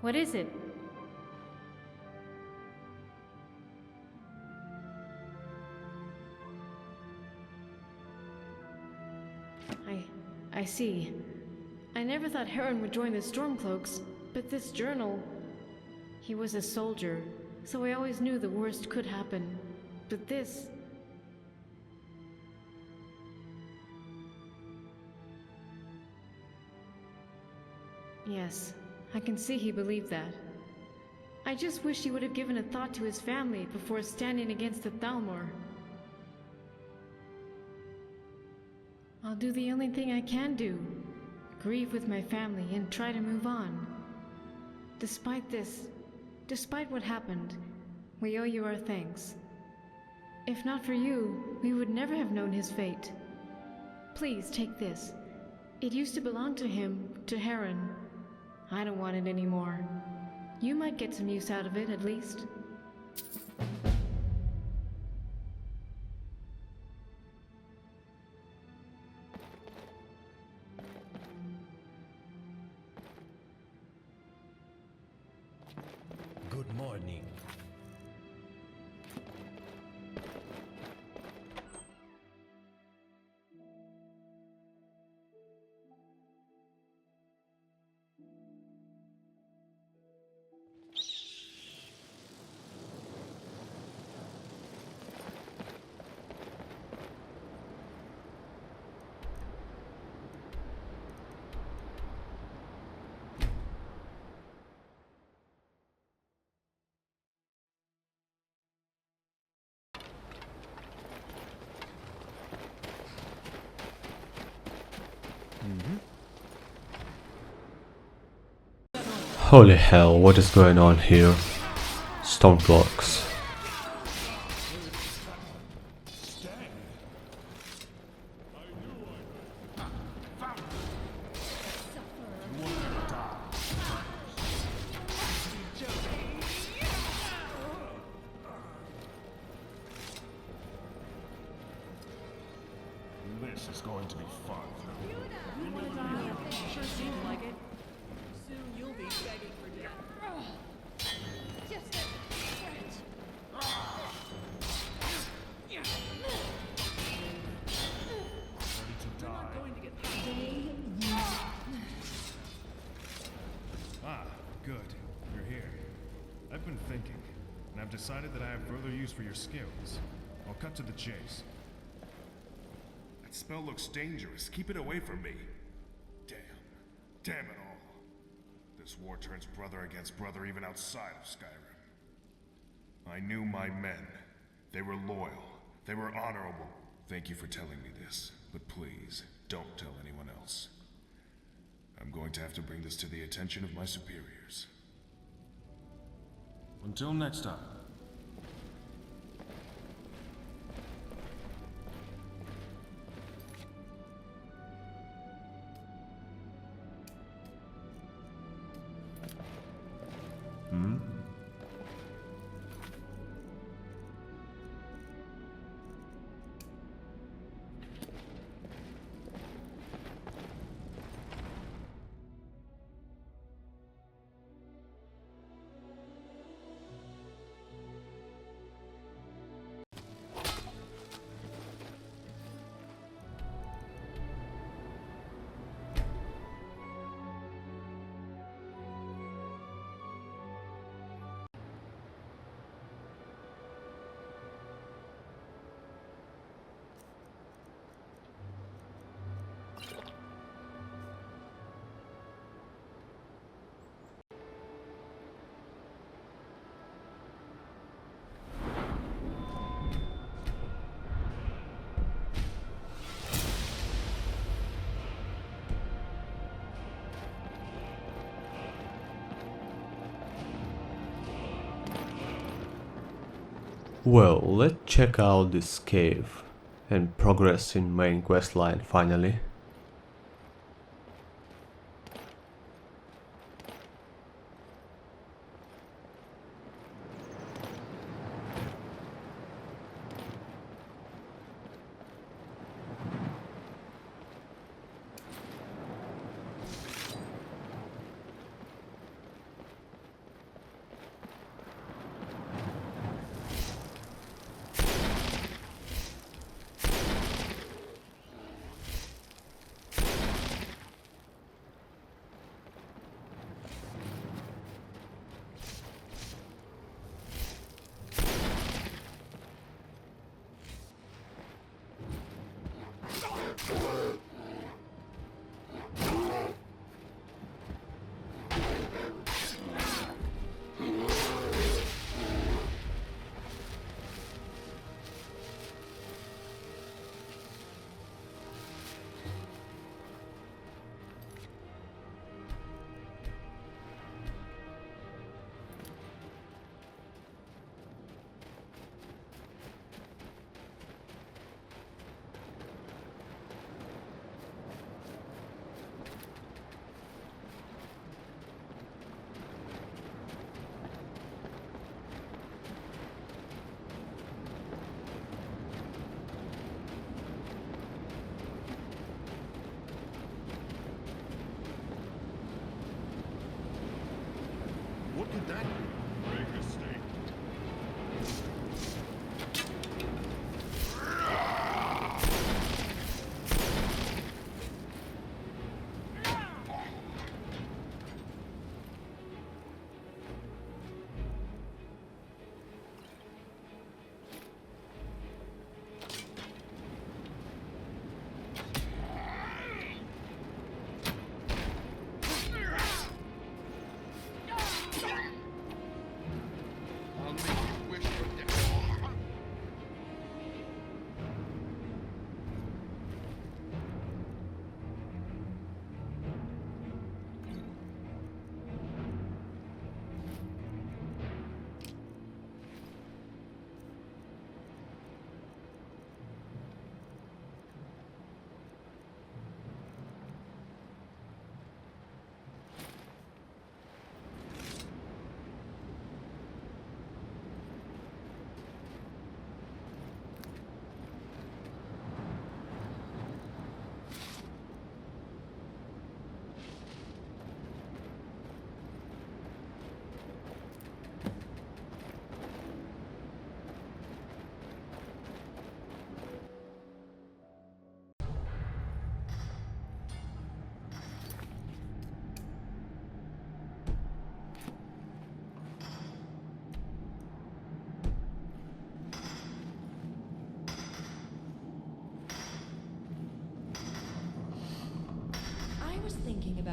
What is it? I see. I never thought Heron would join the Stormcloaks, but this journal... He was a soldier, so I always knew the worst could happen. But this... Yes, I can see he believed that. I just wish he would have given a thought to his family before standing against the Thalmor. I'll do the only thing I can do. Grieve with my family and try to move on. Despite this, despite what happened, we owe you our thanks. If not for you, we would never have known his fate. Please take this. It used to belong to him, to Heron. I don't want it anymore. You might get some use out of it, at least. Good morning. Holy hell, what is going on here? Stone blocks. This is going to be fun. You wanna die? Sure seems like it. Soon you'll be begging for death. Just Ready to die. Going to get Ah, good. You're here. I've been thinking, and I've decided that I have further use for your skills. I'll cut to the chase. That spell looks dangerous. Keep it away from me. Damn it all. This war turns brother against brother even outside of Skyrim. I knew my men. They were loyal. They were honorable. Thank you for telling me this, but please, don't tell anyone else. I'm going to have to bring this to the attention of my superiors. Until next time. Well, let's check out this cave and progress in main questline finally.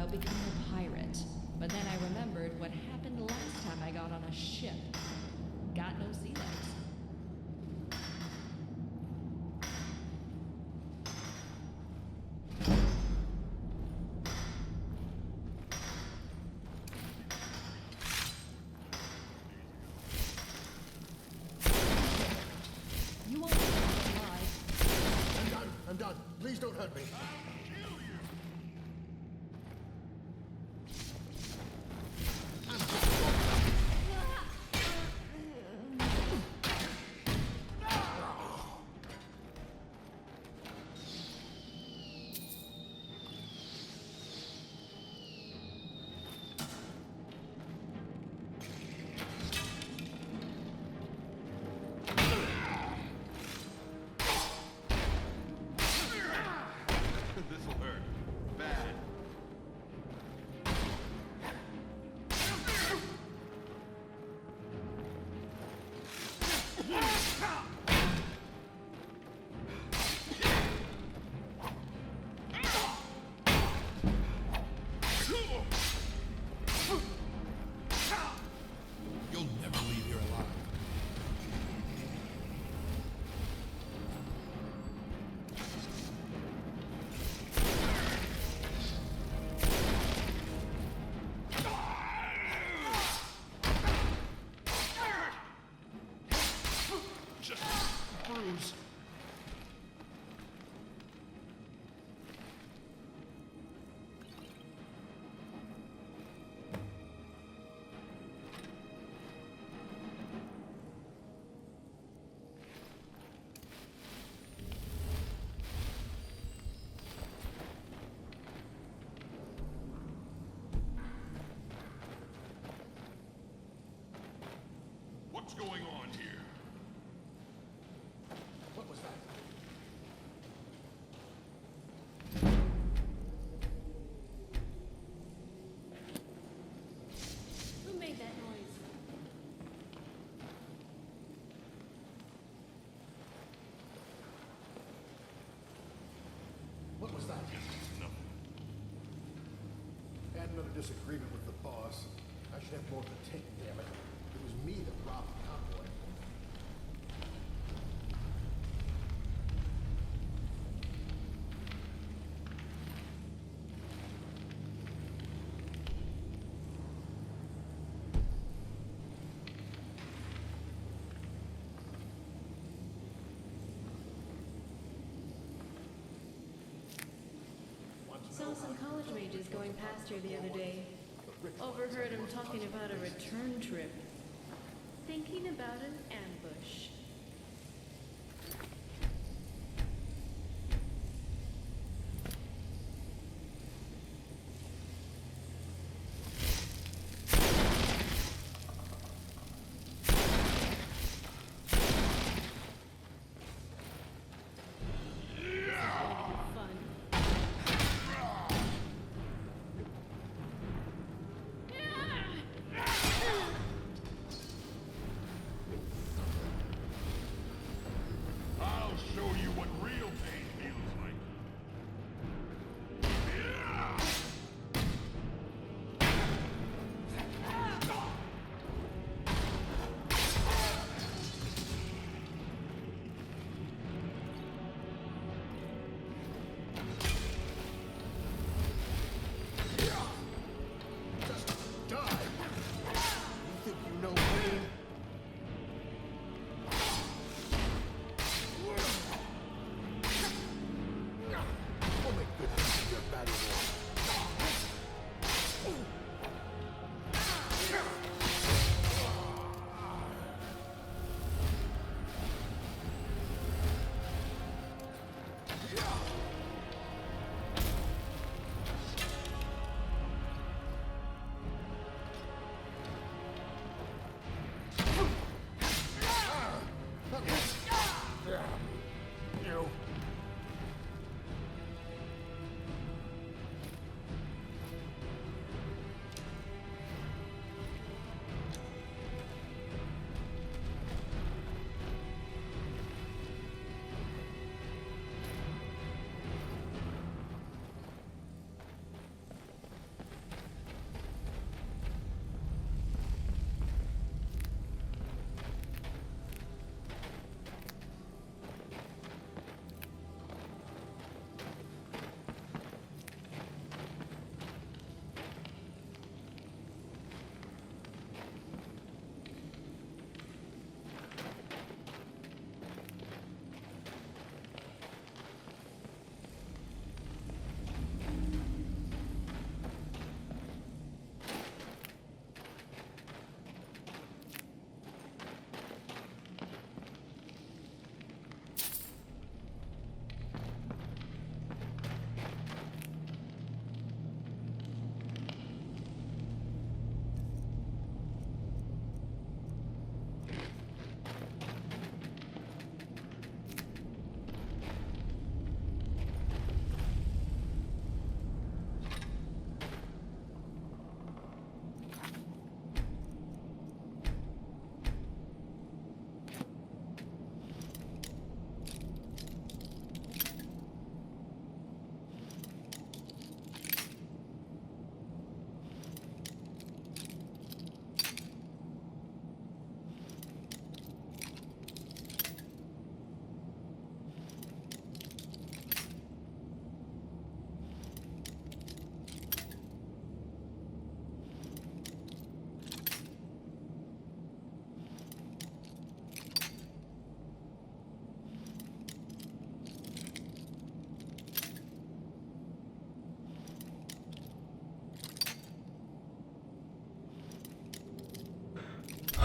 about becoming a pirate, but then I remembered what happened last time I got on a ship. Got no sea legs. You won't be alive. I'm done. Please don't hurt me. This'll hurt. Bad. You'll never leave here alive. Just bruise. What's going on here? What was that? Who made that noise? What was that? Nothing. Had another disagreement with the boss. I should have more to take, damn it. It was me that robbed the convoy. Saw some college mages going past here the other day. Overheard him talking about a return trip. Thinking about an ambush.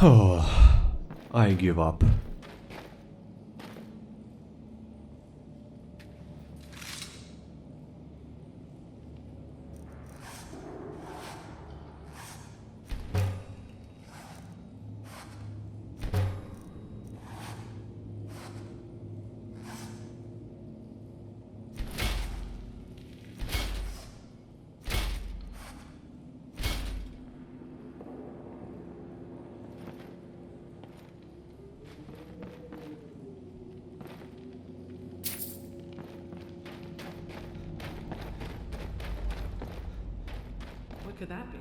Oh, I give up. What could that be?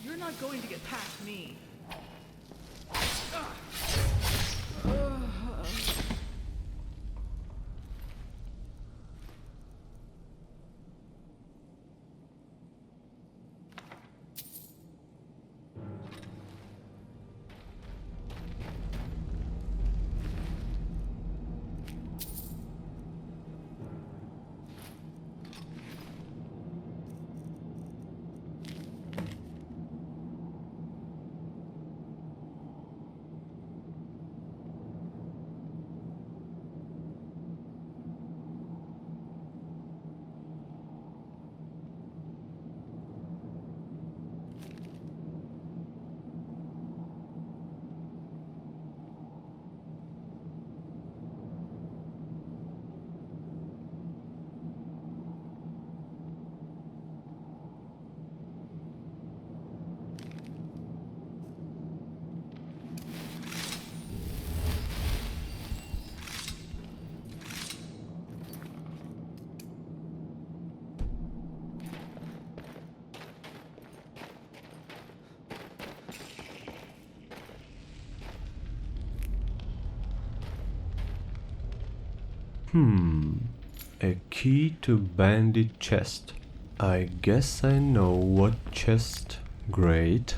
You're not going to get past me. A key to bandit chest. I guess I know what chest. Great.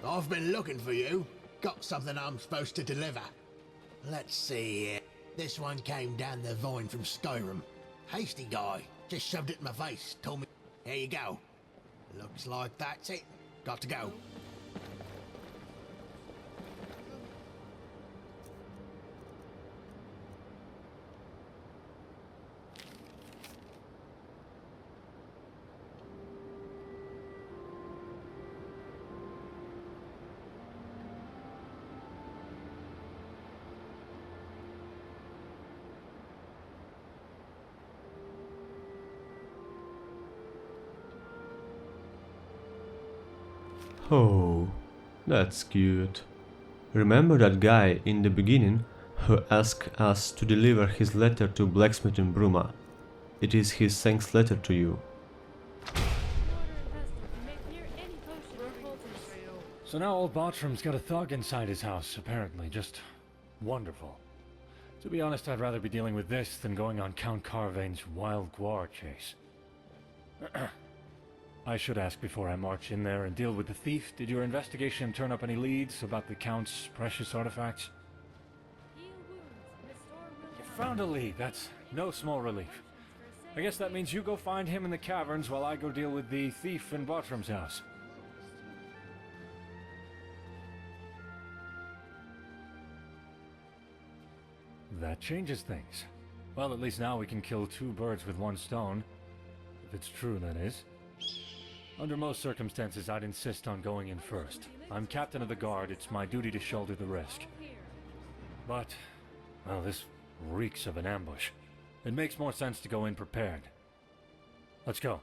I've been looking for you. Got something I'm supposed to deliver. Let's see here. This one came down the vine from Skyrim. Hasty guy. Just shoved it in my face. Told me, here you go. Looks like that's it. Got to go. Oh, that's cute. Remember that guy in the beginning who asked us to deliver his letter to blacksmith in Bruma? It is his thanks letter to you. So now old Bartram's got a thug inside his house, apparently. Just wonderful. To be honest, I'd rather be dealing with this than going on Count Carvain's wild Gort chase. I should ask before I march in there and deal with the thief. Did your investigation turn up any leads about the Count's precious artifacts? You found a lead. That's no small relief. I guess that means you go find him in the caverns while I go deal with the thief in Bartram's house. That changes things. Well, at least now we can kill two birds with one stone. If it's true, that is. Under most circumstances, I'd insist on going in first. I'm captain of the guard, it's my duty to shoulder the risk. But, well, this reeks of an ambush. It makes more sense to go in prepared. Let's go.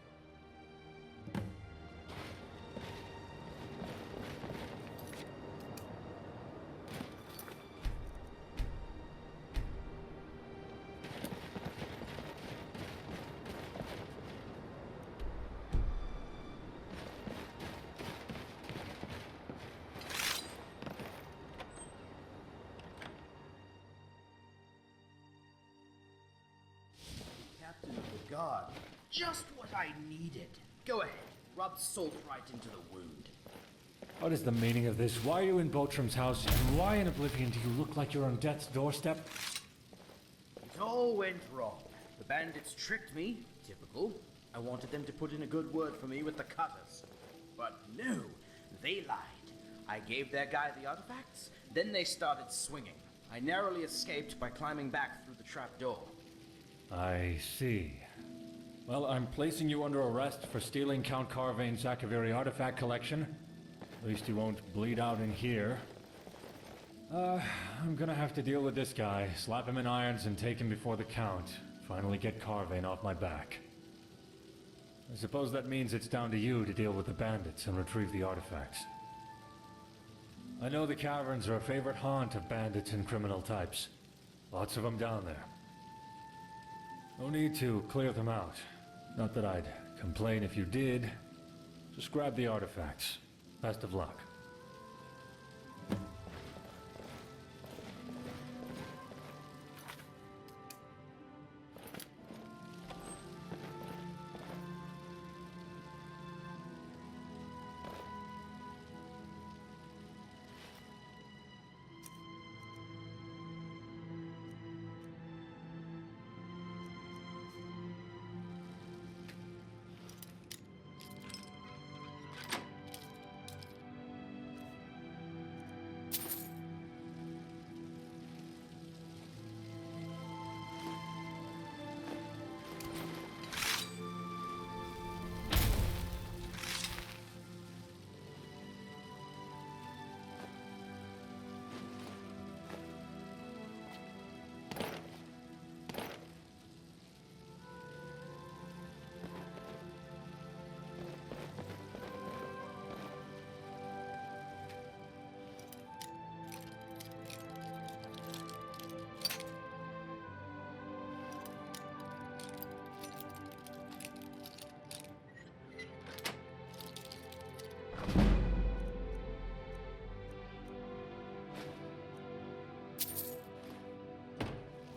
God, just what I needed. Go ahead, rub salt right into the wound. What is the meaning of this? Why are you in Bartram's house, and why in Oblivion do you look like you're on death's doorstep? It all went wrong. The bandits tricked me, typical. I wanted them to put in a good word for me with the cutters. But no, they lied. I gave their guy the artifacts, then they started swinging. I narrowly escaped by climbing back through the trap door. I see. Well, I'm placing you under arrest for stealing Count Carvain's Zakaviri artifact collection. At least you won't bleed out in here. I'm gonna have to deal with this guy, slap him in irons and take him before the Count. Finally get Carvain off my back. I suppose that means it's down to you to deal with the bandits and retrieve the artifacts. I know the caverns are a favorite haunt of bandits and criminal types. Lots of them down there. No need to clear them out. Not that I'd complain if you did. Just grab the artifacts. Best of luck.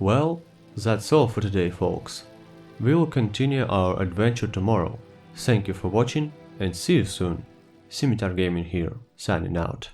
Well, that's all for today, folks. We will continue our adventure tomorrow. Thank you for watching and see you soon. Scimitar Gaming here, signing out.